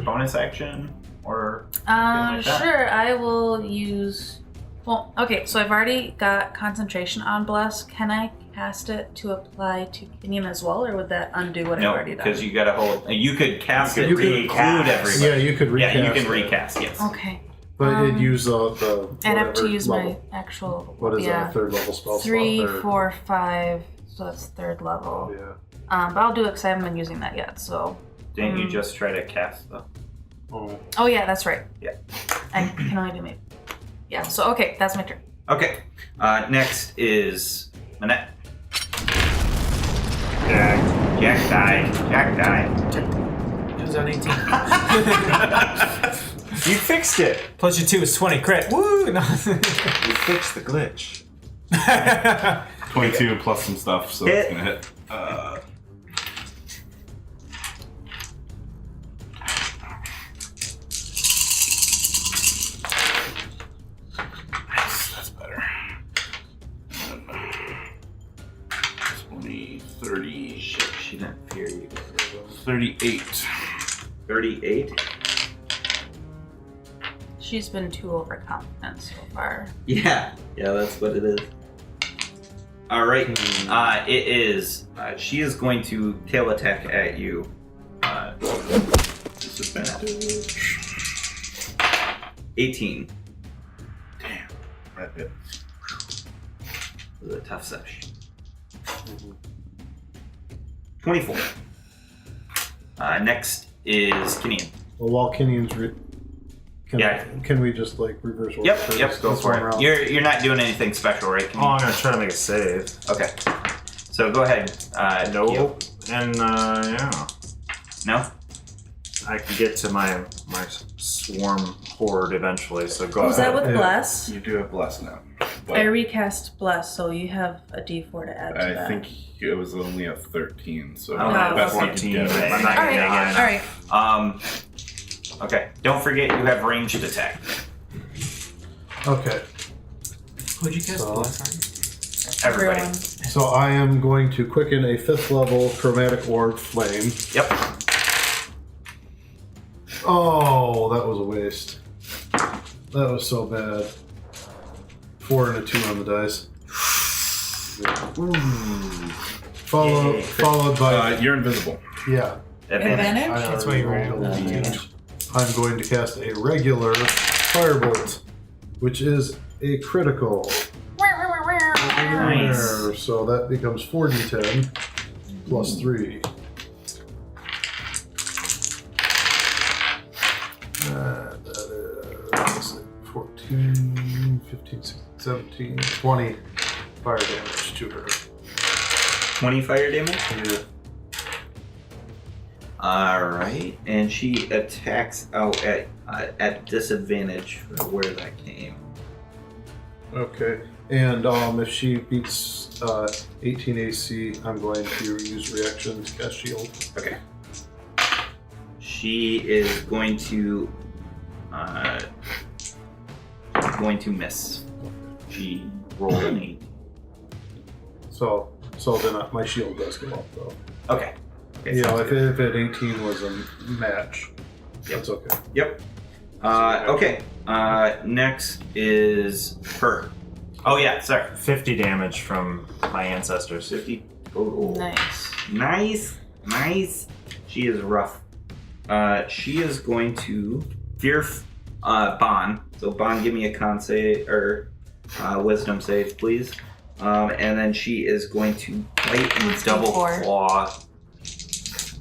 Bonus action or something like that? Sure, I will use... Well, okay, so I've already got concentration on Bless. Can I cast it to apply to Kenyan as well, or would that undo what I've No, already done? because you got to hold... You could cast it You to could include recast. everybody. Yeah, you could recast. Yeah, you can it. recast, yes. Okay. But it'd use the I'd have to whatever use level. my actual... What is yeah. that, third level spell 3, slot? 4, 5, so that's third level. Yeah. But I'll do it because I haven't been using that yet, so... Didn't you just try to cast the... Oh yeah, that's right. Yeah. I can only do maybe. Yeah, so okay, that's my turn. Okay. Next is Manette. Jack died. It was on 18. You fixed it! Plus your 2 is 20. Crit. Woo! No. You fixed the glitch. 22 plus some stuff, so Hit. it's gonna hit. That's better. 20, 30, Shit, she didn't fear you. 38. 38. She's been too overconfident so far. Yeah, that's what it is. All right, it is. She is going to tail attack at you. Disadvantage. 18. Damn. That hit. This is a tough sesh. 24. Next is Kenyan. Well, while Kenyan's Yeah. can we just like reverse order? Yep, go for it. You're not doing anything special, right? Oh, I'm gonna try to make a save. Okay. So go ahead. Nope. You. And yeah. No? I can get to my swarm horde eventually, so go Was that ahead. with Bless? You do have Bless now. I recast Bless, so you have a D4 to add to I that. think it was only a 13, so Oh, best you 14. could get. I'm not gonna get it. Alright. Okay. Don't forget you have ranged attack. Okay. Who'd you cast So- Bless on? Everybody. Everyone. So I am going to quicken a 5th level chromatic orb flame. Yep. Oh, that was a waste. That was so bad. 4 and a 2 on the dice. Followed by You're invisible. yeah. Advantage? I That's why you already rolled rolled advantage. advantage. I'm going to cast a regular firebolt, which is a critical. Nice. So that becomes 4d10 plus 3. That is 14, 15, 16, 17, 20 fire damage to her. 20 fire damage? Yeah. Alright. And she attacks out at disadvantage for where that came. Okay. And if she beats 18 AC, I'm going to use reaction to cast shield. Okay. she is going to miss. She rolled an 8. So then my shield does go up though. Okay. You know, if 18 was a match, that's okay. Yep. Okay. Next is her. Oh yeah, sorry. 50 damage from my ancestors. 50 total. Nice. Nice. She is rough. She is going to fear Bon. So Bon, give me a con save or wisdom save, please. And then she is going to bite and double D4. claw.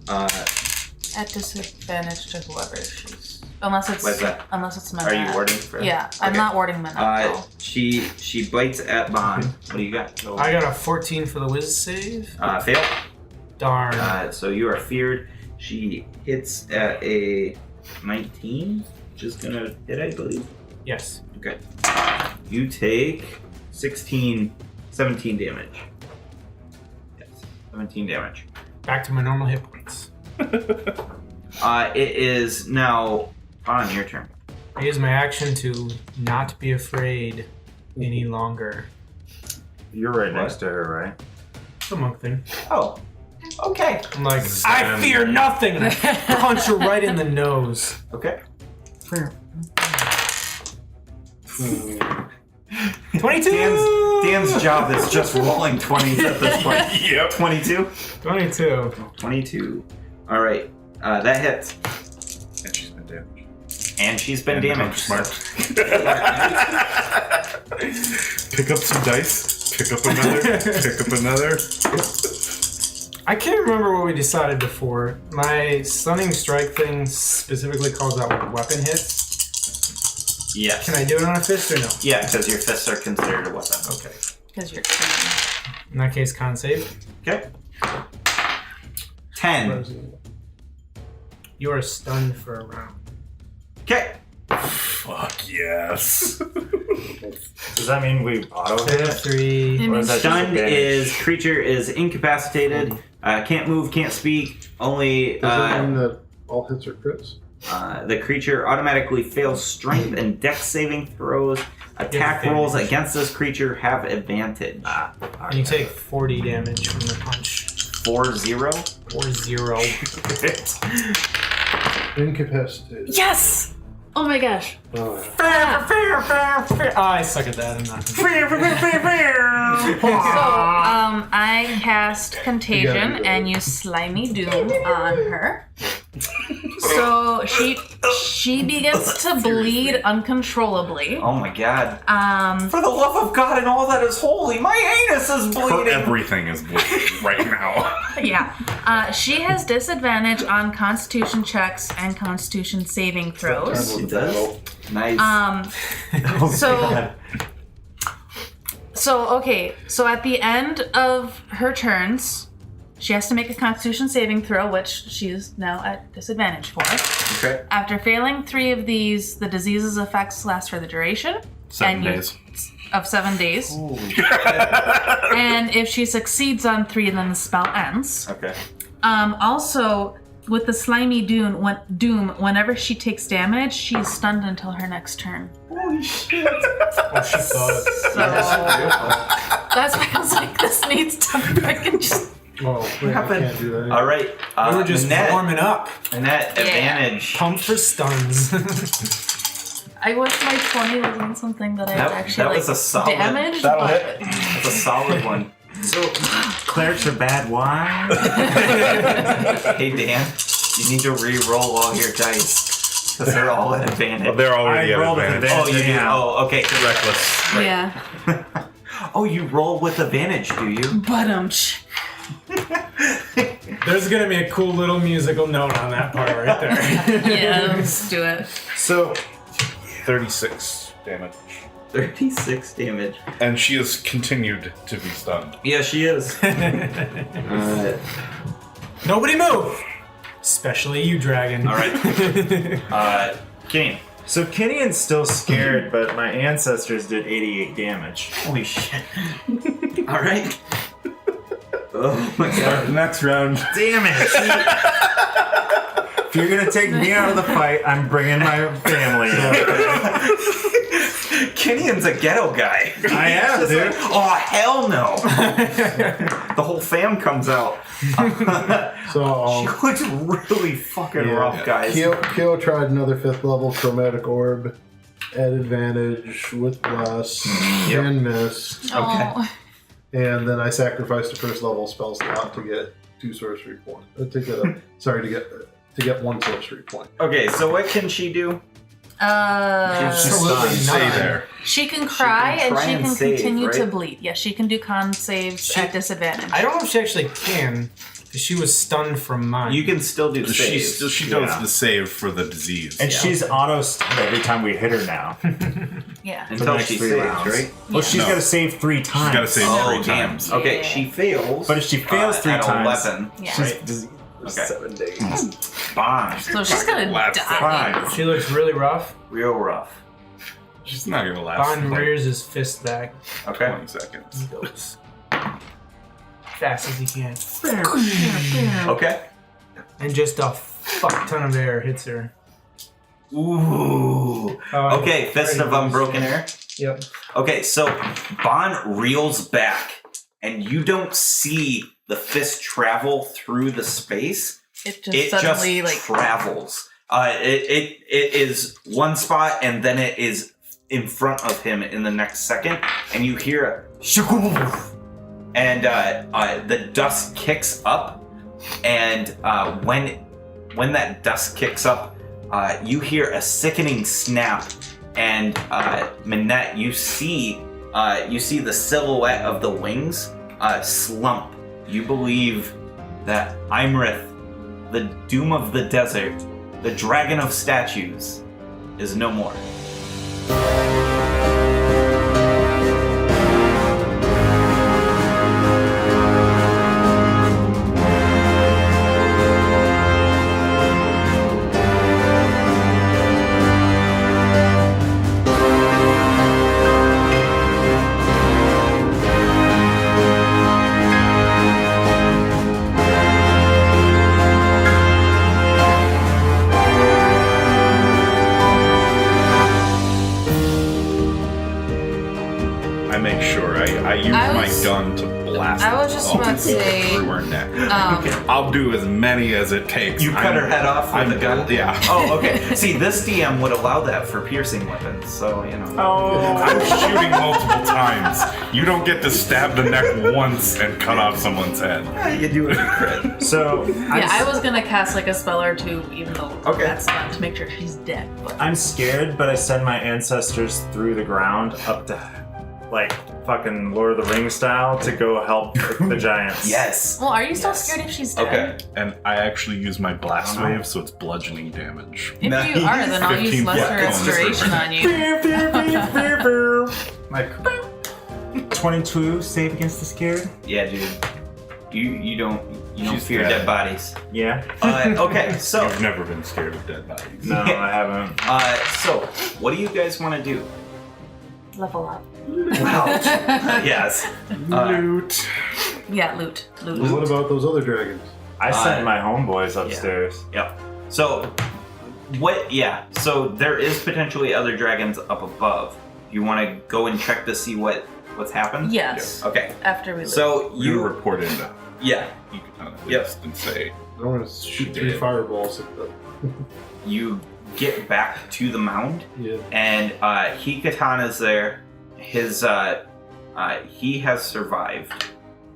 At disadvantage to whoever she's. Unless it's Why is that? Minette. Are you warding for? Yeah, I'm Okay. not warding Minette. though. She bites at Bon. What do you got? I got a 14 for the whiz save. Fail. Darn. So you are feared. She hits at a 19, which is gonna hit, I believe. Yes. Okay. You take 17 damage. Yes, 17 damage. Back to my normal hit points. It is now on your turn. I use my action to not be afraid any longer. You're right What? next to her, right? It's a monk thing. Oh, okay. I'm like, I fear nothing! And I punch her right in the nose. Okay. 22! Dan's job is just rolling 20s at this point. Yep. 22? 22. 22. All right. That hits. And she's been damaged. And she's been damaged. Smart. Pick up some dice. Pick up another. Pick up another. I can't remember what we decided before. My stunning strike thing specifically calls out when weapon hits. Yes. Can I do it on a fist or no? Yeah, because your fists are considered a weapon. Okay. Because you're clean. In that case, con save. Okay. 10. You are stunned for a round. Okay. Fuck yes. Does that mean we auto hit it? 3. Or is that just Stunned advantage? is creature is incapacitated, can't move, can't speak, only Does that mean that all hits are crits? the creature automatically fails strength and dex saving throws. Attack rolls against this creature have advantage. And you take 40 damage from the punch. 4-0. 4-0. Incapacitated. Yes! Oh my gosh. Oh, I suck at that. I'm not. So, I cast Contagion and use Slimy Doom on her. So she begins to bleed uncontrollably. Oh my god. For the love of God and all that is holy, my anus is bleeding. Everything is bleeding right now. Yeah. She has disadvantage on Constitution checks and Constitution saving throws. She does? Nice. So at the end of her turns, she has to make a Constitution saving throw, which she's now at disadvantage for. Okay. After failing 3 of these, the disease's effects last for the duration. 7 days. Of 7 days. And if she succeeds on 3, then the spell ends. Okay. Also, with the Slimy Doom, whenever she takes damage, she's stunned until her next turn. Holy shit. Oh, she thought. So that's why I was like, this needs to freaking just. well, wait, I can't do that. All right. We were just Minette, warming up. Minette, advantage. Pump for stuns. I wish my 20 was on something that I actually that was a solid. damaged. That'll but hit. That's a solid one. So, clerics are bad. Why? Hey Dan, you need to re-roll all your dice because they're all at advantage. Well, they're already I at rolled with advantage. Oh, you do? Yeah. Oh, okay. Reckless. Yeah. Oh, you roll with advantage, do you? But There's gonna be a cool little musical note on that part right there. yeah, let's do it. So, 36 damage. 36 damage. And she has continued to be stunned. Yeah, she is. Nobody move! Especially you, dragon. All right. Kenny. so Kenion's still scared, but my ancestors did 88 damage. Holy shit. All right. Oh my god. Next round. Damn it. you're gonna take me out of the fight, I'm bringing my family. Kenion's a ghetto guy. I am, He's just dude. like, oh, hell no. The whole fam comes out. So She looks really fucking rough, guys. Kyo tried another 5th level chromatic orb at advantage with bless and missed. Oh. And then I sacrificed a 1st level spell slot to get 2 sorcery points. To get 1 sorcery point. Okay, so what can she do? Absolutely Stay not. there. She can cry can try and she and can save, continue to right? bleed. Yes, she can do con saves at disadvantage. I don't know if she actually can, because she was stunned from mine. You can still do saves. She does the save for the disease. And she's auto-stunned every time we hit her now. Yeah. Until next she 3 saves, rounds. right? Well, she's No. got to save 3 times. She's got to save Oh, 3 damn. times. Okay, Yeah. she fails. But if she fails 3 at times, 11. Yeah. she's diseased for Okay. 7 days. Bond. So she's gonna Last die. Fine. She looks really rough. Real rough. She's not going to last Bond like rears his fist back. Okay. 20 seconds. He goes fast as he can. Okay. And just a fuck ton of air hits her. Ooh. Oh, Okay, Fist of Unbroken Air. Yep. Okay, so Bond reels back, and you don't see the fist travel through the space. It just It suddenly just travels. It is one spot, and then it is in front of him in the next second, and you hear a shakoo, and the dust kicks up, and when that dust kicks up, you hear a sickening snap, and Minette, you see the silhouette of the wings slump. You believe that Imrith, the doom of the desert, the dragon of statues, is no more. I make sure I use my gun to blast I was just all about to say, through her neck. Okay. I'll do as many as it takes. You cut her head off with a gun? Yeah. Oh, okay. See, this DM would allow that for piercing weapons, so, you know. I'm shooting multiple times. You don't get to stab the neck once and cut off someone's head. Yeah, you do it in crit. So, Yeah, I was gonna cast like a spell or two, even though Okay. that's done to make sure she's dead. But I'm scared, but I send my ancestors through the ground up to, like, fucking Lord of the Rings style to go help the giants. Yes. well, are you still Yes. scared if she's dead? Okay. And I actually use my blast wave, so it's bludgeoning damage. If Nice. you are, then I'll use 15 lesser points. inspiration on you. Like, 22 save against the scared? Yeah, dude. You don't She's fear dead. dead bodies. Yeah. Okay, so I've never been scared of dead bodies. No, I haven't. so what do you guys want to do? Level up. Well, yes. Loot. Yeah, loot. Well, what about those other dragons? I sent my homeboys upstairs. Yep. So what? Yeah. So there is potentially other dragons up above. You want to go and check to see what's happened? Yes. Okay. After we leave. So You you report into yeah Econ at Yep. least and say, I want to shoot 3 did. fireballs at them. you get back to the mound. Yeah. And Hikatan is there. His he has survived.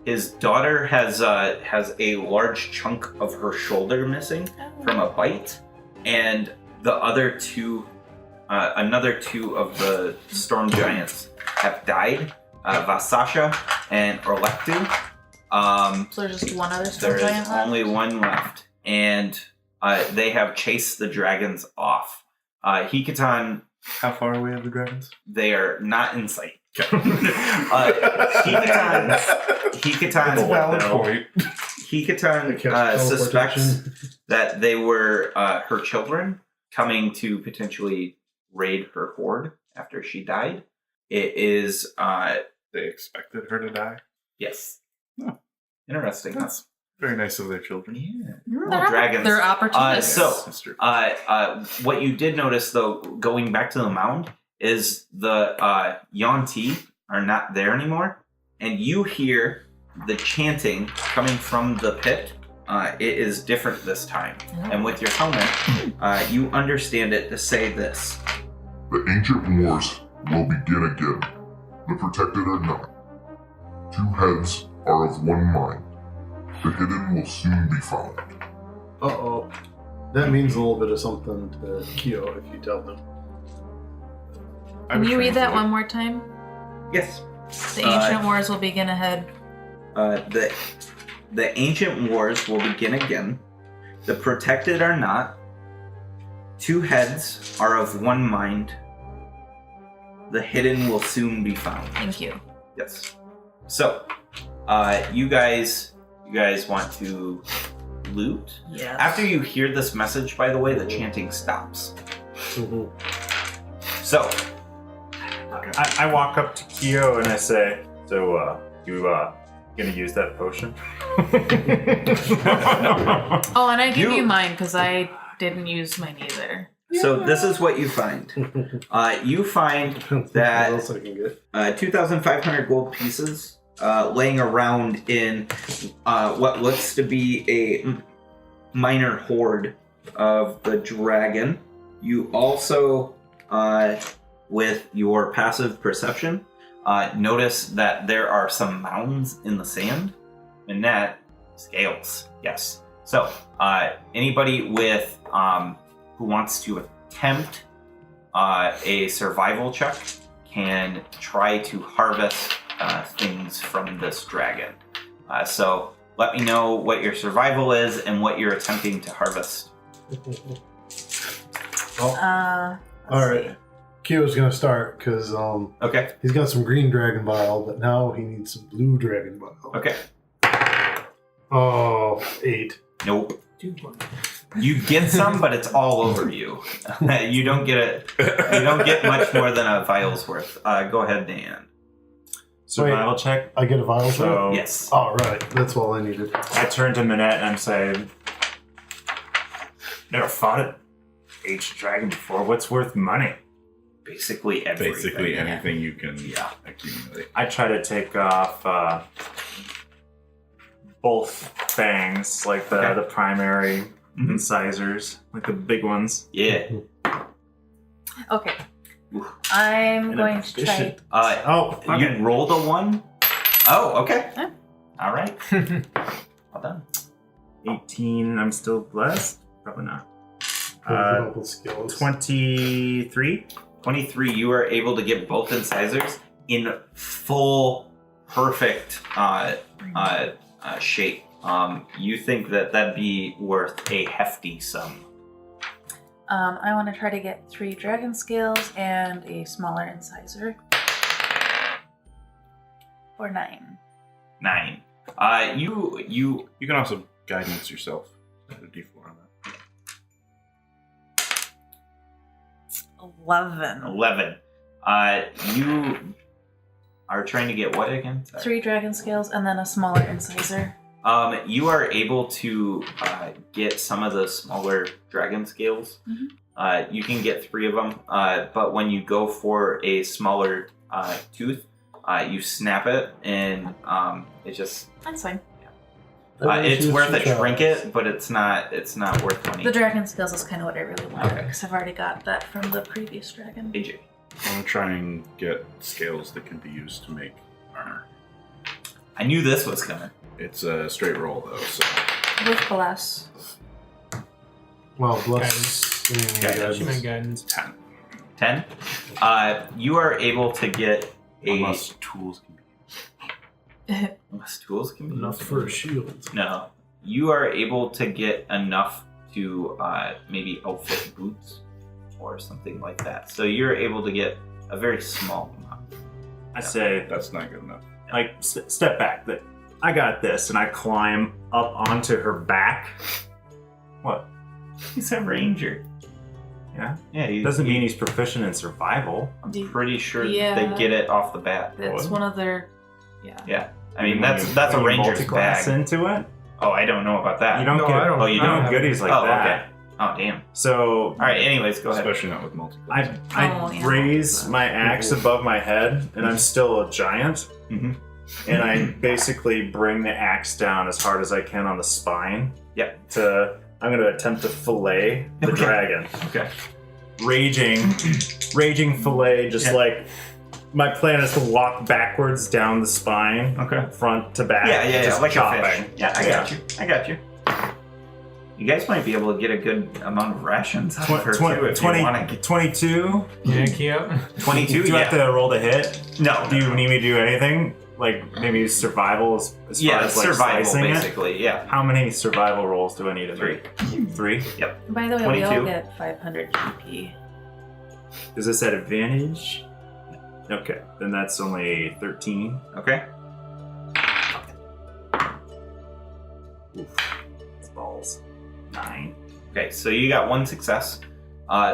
His daughter has a large chunk of her shoulder missing from a bite, and the other two, another 2 of the storm giants have died. Vasasha and Orlektu. So there's just one other storm There giant is left? only one left, and they have chased the dragons off. Hikatan, how far away are the dragons? they are not in sight. Okay. Hikatan, Valid point. Hikatan suspects that they were her children coming to potentially raid her hoard after she died. It is, They expected her to die. yes. Oh. Interesting. That's Very nice of their children. Well, dragons. They're opportunists. So, what you did notice, though, going back to the mound, is the Yonti are not there anymore, and you hear the chanting coming from the pit. It is different this time, and with your helmet, you understand it to say this. The ancient wars will begin again. The protected are not. Two heads are of one mind. The hidden will soon be found. Uh-oh. That means a little bit of something to Kyo if you tell them. Can you read that one more time? Yes. The ancient wars will begin ahead. The ancient wars will begin again. The protected are not. Two heads are of one mind. The hidden will soon be found. Thank you. Yes. So, you guys want to loot? Yes. After you hear this message, by the way, the chanting stops. So, I walk up to Kyo and I say, "So, you gonna use that potion?" Oh, and I give you mine because I didn't use mine either. So this is what you find. You find that What else I can get? 2,500 gold pieces laying around in what looks to be a minor hoard of the dragon. You also, with your passive perception, notice that there are some mounds in the sand. Minette, scales. Yes. So, anybody with who wants to attempt a survival check can try to harvest things from this dragon. So let me know what your survival is and what you're attempting to harvest. All right. Kyo's gonna start because Okay. he's got some green dragon bile, but now he needs some blue dragon bile. Okay. Oh, 8. Nope. You get some, but it's all over you. You don't get it. You don't get much more than a vial's worth. Go ahead, Dan. Survival check. I get a vial So check? Yes. All right, that's all I needed. I turn to Minette and I'm saying, "Never fought an ancient dragon before. What's worth money?" Basically everything. Basically anything you can accumulate. I try to take off both fangs, like the primary incisors, like the big ones. Yeah. Okay. I'm And going to try. efficient. You rolled a 1? Oh, okay. Yeah. All right. Well done. 18. I'm still blessed. Probably not. Multiple skills. 23. 23, you are able to get both incisors in full, perfect shape. You think that that'd be worth a hefty sum. I want to try to get 3 dragon scales and a smaller incisor. Or 9. 9. You You can also guidance yourself. Add a D4 on that. 11. 11. You are trying to get what again? Sorry. 3 dragon scales and then a smaller incisor. You are able to get some of the smaller dragon scales. You can get 3 of them, but when you go for a smaller tooth, you snap it, and it just That's fine. it's worth a trinket, but it's not worth money. The dragon scales is kind of what I really want Okay. because I've already got that from the previous dragon. AJ. I want to try and get scales that can be used to make armor. I knew this was coming. It's a straight roll though, so With bless. Well, bless. Human guidance. 10. 10. You are able to get Unless tools can be unless tools can be Enough used. for a shield. No, you are able to get enough to maybe outfit boots or something like that. So you're able to get a very small amount. I say, That's not good enough. like, step back. I got this, and I climb up onto her back. What? He's a ranger. Yeah? Yeah, Doesn't mean he's proficient in survival. I'm pretty sure Yeah. they get it off the bat. That's one of their. Yeah. Yeah, I mean When that's you a ranger's multi-class bag. into it. Oh, I don't know about that. You don't No, get. I don't- Oh, you I don't? have goodies like oh, that. okay. Oh, damn. So All right. Anyways, go ahead. Especially not with multiple. I yeah. raise my axe above my head, and I'm still a giant. Mhm. And I basically bring the axe down as hard as I can on the spine. Yep. I'm going to attempt to fillet the Okay. dragon. Okay. Raging fillet, just like my plan is to walk backwards down the spine, Okay. front to back. Yeah, just like a chopping. fish. Yeah, I got you. You guys might be able to get a good amount of rations out of her too if you want to get 22. Yankee up. 22. Do you have to roll the hit? No. Do you need me to do anything? Like maybe survival as far as like survival slicing it? basically. Yeah. How many survival rolls do I need to make? 3? By the way, we 22. all get 500 GP. Is this at advantage? Okay, then that's only 13. Okay. It's balls. 9. Okay, so you got one success.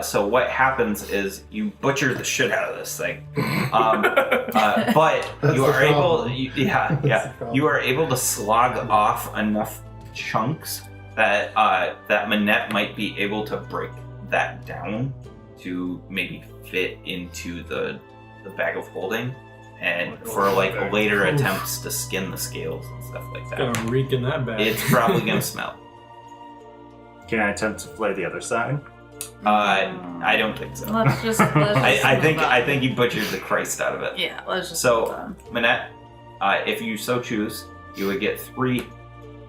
So what happens is you butcher the shit out of this thing, but That's you the are able, problem. yeah, problem. you are able to slog off enough chunks that that Manette might be able to break that down to maybe fit into the bag of holding, and for like later attempts to skin the scales and stuff like that. Gonna reek in that bag. It's probably gonna smell. Can I attempt to flay the other side? I don't think so. Let's just. I think you butchered the Christ out of it. Yeah, let's just. So, Manette, if you so choose, you would get three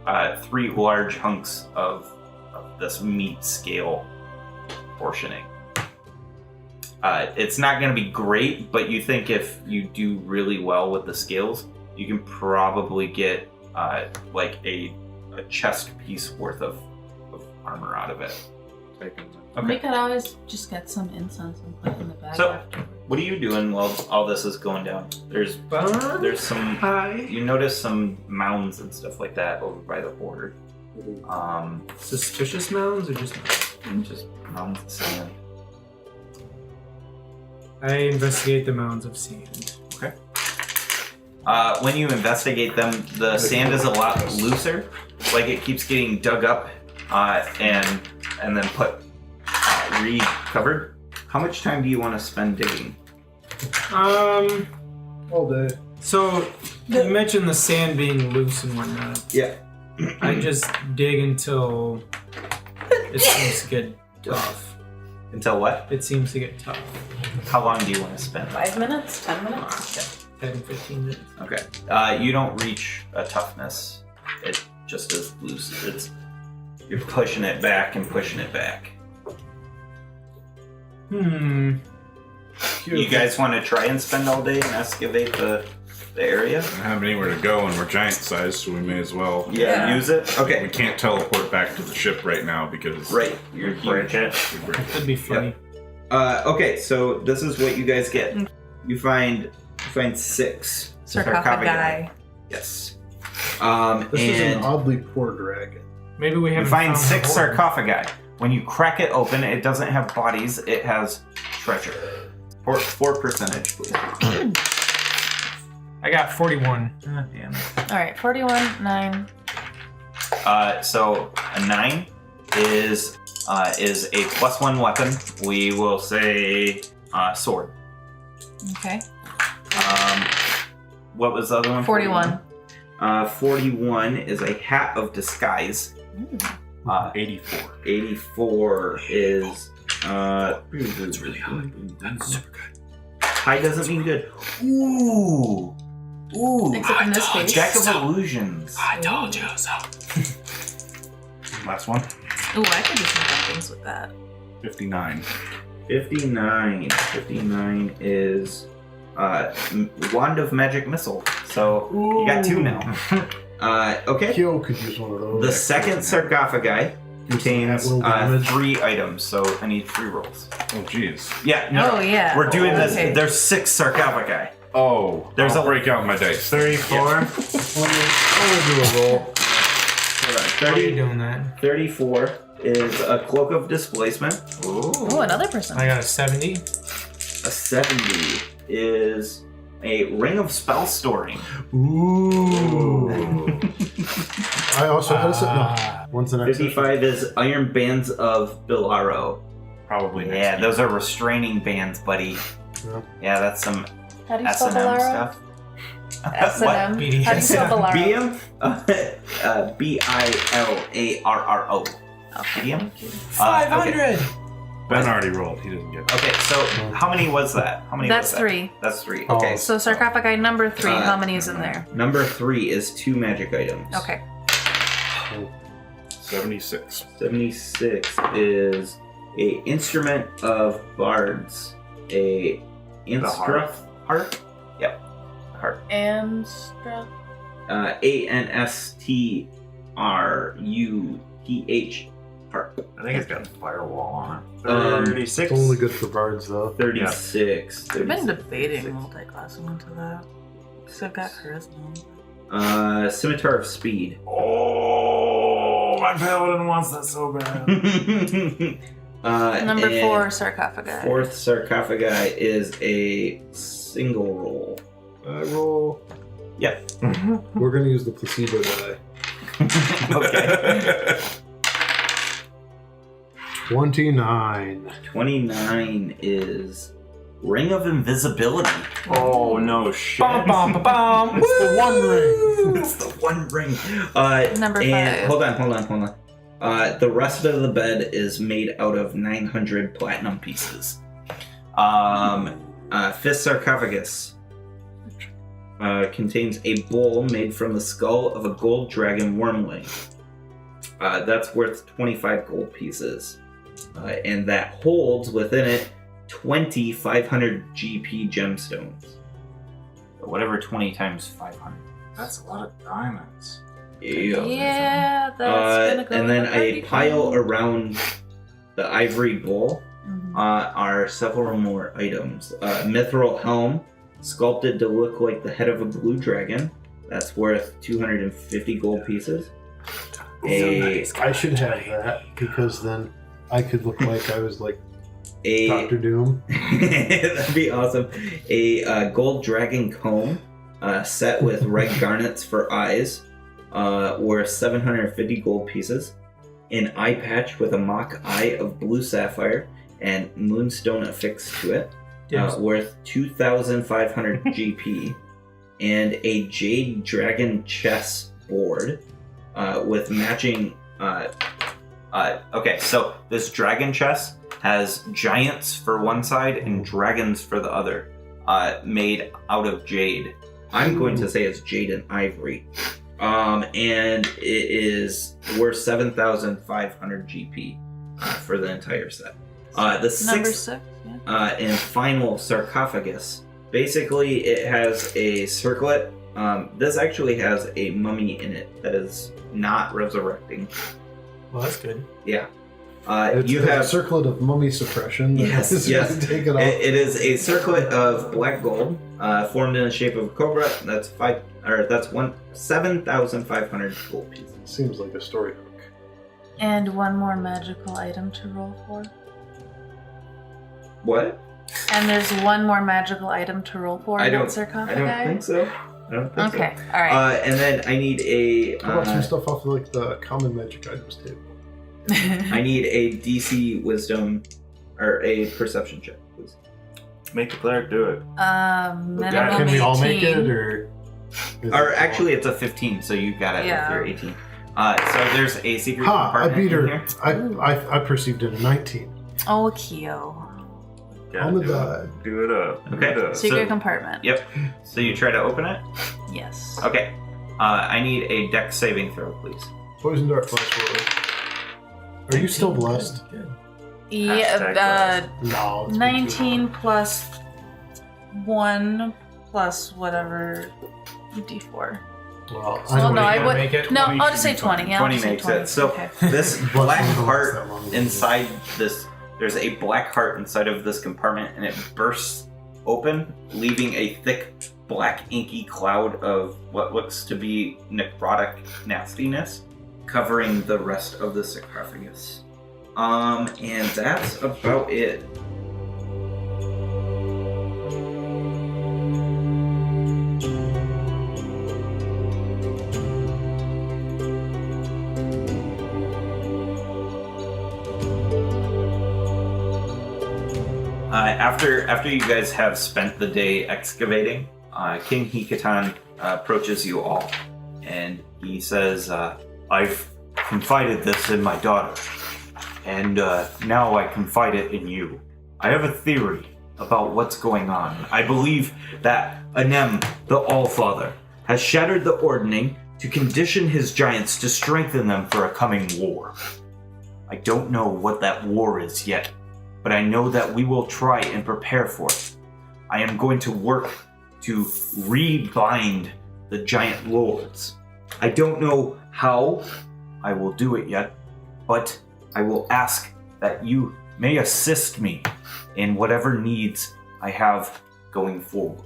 large hunks of this meat scale portioning. It's not going to be great, but you think if you do really well with the scales, you can probably get like a chest piece worth of armor out of it. We could always just get some incense and put it in the bag So- after. What are you doing while all this is going down? There's some. Hi. You notice some mounds and stuff like that over by the border. Suspicious mounds or just Just mounds of sand. I investigate the mounds of sand. Okay. When you investigate them, the sand is a lot looser. Like it keeps getting dug up and then put recovered. How much time do you want to spend digging? All day. So you mentioned the sand being loose and whatnot. Yeah. I just dig until it seems to get tough. Until what? It seems to get tough. How long do you want to spend? 5 minutes? 10 minutes? 10, 15 minutes. Okay. You don't reach a toughness. It just is loose. You're pushing it back and pushing it back. You guys want to try and spend all day and excavate the area? We don't have anywhere to go, and we're giant sized, so we may as well. Yeah, use it. We Okay. can't teleport back to the ship right now because Right. You're Break huge. it. That'd be funny. Okay, so this is what you guys get. You find 6 Sarcophagi. Yes. This is an And oddly poor dragon. Maybe we you haven't find found 6 the hoard. sarcophagi. When you crack it open, it doesn't have bodies. It has treasure. 4 percentage, please. I got 41. Ah, damn it. Alright, 41, 9. So a 9 is a +1 weapon. We will say sword. Okay. What was the other one? 41. 41 is a hat of disguise. 84. 84 is it's really high. That's super good. High doesn't mean good. Ooh. Except in this case. Jack of illusions. I told you so. Last one. Ooh, I could do some fun things with that. 59. 59 is wand of magic missile. So you got 2 now. Okay. Kyo could use one of those. The second sarcophagi contains Will damage. 3 items, so I need 3 rolls. Oh, jeez. Yeah, no, Oh, yeah. we're doing this. Okay. There's 6 sarcophagi. Oh, There's I'll a- break out my dice. 34. I'm gonna do a roll. Why are you doing that? 34 is a cloak of displacement. Ooh, another person. I got a 70. A 70 is a ring of spell storing. Ooh. I also had a set. No. When's the next 55 is iron bands of Bilaro. Probably next Yeah, week. those are restraining bands, buddy. Yeah. Yeah, that's some How do you spell S&M Bolaro? stuff. S&M? How do you spell Bolaro? BDM? Bilarro. Okay. BDM? 500! Ben already rolled. He doesn't get it. Okay, so how many was that? How many That's was that? 3. That's 3. Okay. So sarcophagi number 3, how many is in there? Number 3 is 2 magic items. Okay. 76. 76 is a instrument of bards. A harp. harp? Yep. Harp. And ANSTRUPH harp. I think it's got a firewall on it. 36. It's only good for bards, though. 36. I've been debating multi-classing into that. Because I've got charisma. Scimitar of Speed. Oh, my paladin wants that so bad. Number and 4, sarcophagi. 4th sarcophagi is a single roll. Roll. Yep. We're gonna use the placebo die. Okay. 29. 29 is Ring of Invisibility. Oh, no shit. Bum, bum, bum, bum. It's the one ring. It's the one ring. Number 5. And hold on. The rest of the bed is made out of 900 platinum pieces. 5th sarcophagus contains a bowl made from the skull of a gold dragon wormling. That's worth 25 gold pieces. And that holds within it 20 500 GP gemstones. So whatever 20 times 500. That's a lot of diamonds. Yeah, that's gonna go and then with a 30 pile coins. around the ivory bowl Mhm. are several more items. Mithril helm, sculpted to look like the head of a blue dragon. That's worth 250 gold pieces. I should have that because then I could look like I was like Dr. Doom. That'd be awesome. A gold dragon comb set with red garnets for eyes, worth 750 gold pieces. An eye patch with a mock eye of blue sapphire and moonstone affixed to it, worth 2,500 GP. And a jade dragon chess board with matching. Okay, so this dragon chess has giants for one side and dragons for the other, made out of jade. I'm going to say it's jade and ivory. And it is worth 7,500 GP for the entire set. The Number 6th 6, yeah. and final sarcophagus. Basically, it has a circlet. This actually has a mummy in it that is not resurrecting. Well, that's good. Yeah. It's You a have circlet of mummy suppression. Yes. Take it off. It is a circlet of black gold, formed in the shape of a cobra. That's 7,500 gold pieces. Seems like a story hook. And one more magical item to roll for. What? And there's one more magical item to roll for in that sarcophagi? I don't think so. Okay, alright. And then I need a. How about some stuff off of, like the common magic items table? I need a DC Wisdom or a Perception check, please. Make the cleric do it. Minimum Can we all make 18. it, or? Or actually, it's a 15. So you got it Yeah. with your 18. So there's a secret Ha! I compartment beat in her. here. I perceived it a 19. Oh, Kyo. On the die. Do it up. Okay. Do it up. Secret So- compartment. Yep. So you try to open it. Yes. Okay. I need a dex saving throw, please. Poison dart plus 4. Are you still blessed? Yeah, No. it's been too 19 plus 1 plus whatever d4. long. Well, Well, no, I gonna would. make it? No, 20 I'll just say should be 20. Yeah, 20 I'll just say makes 20. it. So Okay. this black Blessing heart don't last that long. inside this, there's a black heart inside of this compartment, and it bursts open, leaving a thick, black, inky cloud of what looks to be necrotic nastiness covering the rest of the sarcophagus. And that's about it. After you guys have spent the day excavating, King Hikatan approaches you all, and he says, I've confided this in my daughter, and now I confide it in you. I have a theory about what's going on. I believe that Anem, the Allfather, has shattered the ordning to condition his giants to strengthen them for a coming war. I don't know what that war is yet, but I know that we will try and prepare for it. I am going to work to rebind the giant lords. I don't know how I will do it yet, but I will ask that you may assist me in whatever needs I have going forward.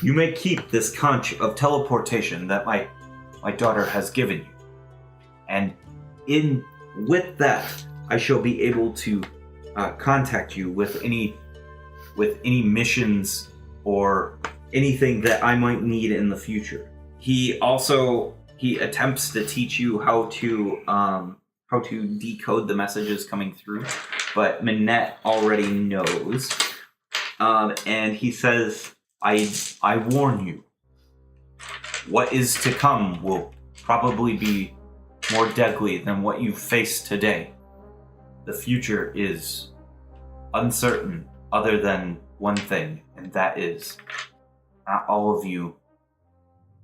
You may keep this conch of teleportation that my daughter has given you, and with that, I shall be able to contact you with any missions or anything that I might need in the future. He attempts to teach you how to decode the messages coming through, but Minette already knows. And he says, I warn you, what is to come will probably be more deadly than what you face today. The future is uncertain other than one thing, and that is, not all of you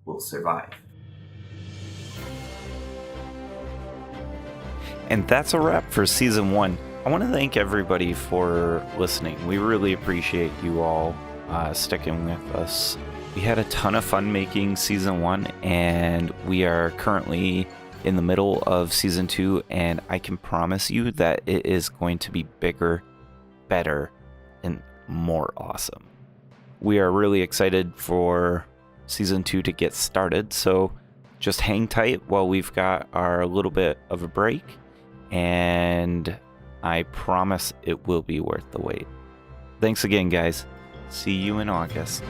will survive. And that's a wrap for Season 1. I want to thank everybody for listening. We really appreciate you all sticking with us. We had a ton of fun making Season 1, and we are currently in the middle of Season 2, and I can promise you that it is going to be bigger, better, and more awesome. We are really excited for Season 2 to get started, so just hang tight while we've got our little bit of a break, and I promise it will be worth the wait. Thanks again, guys. See you in August.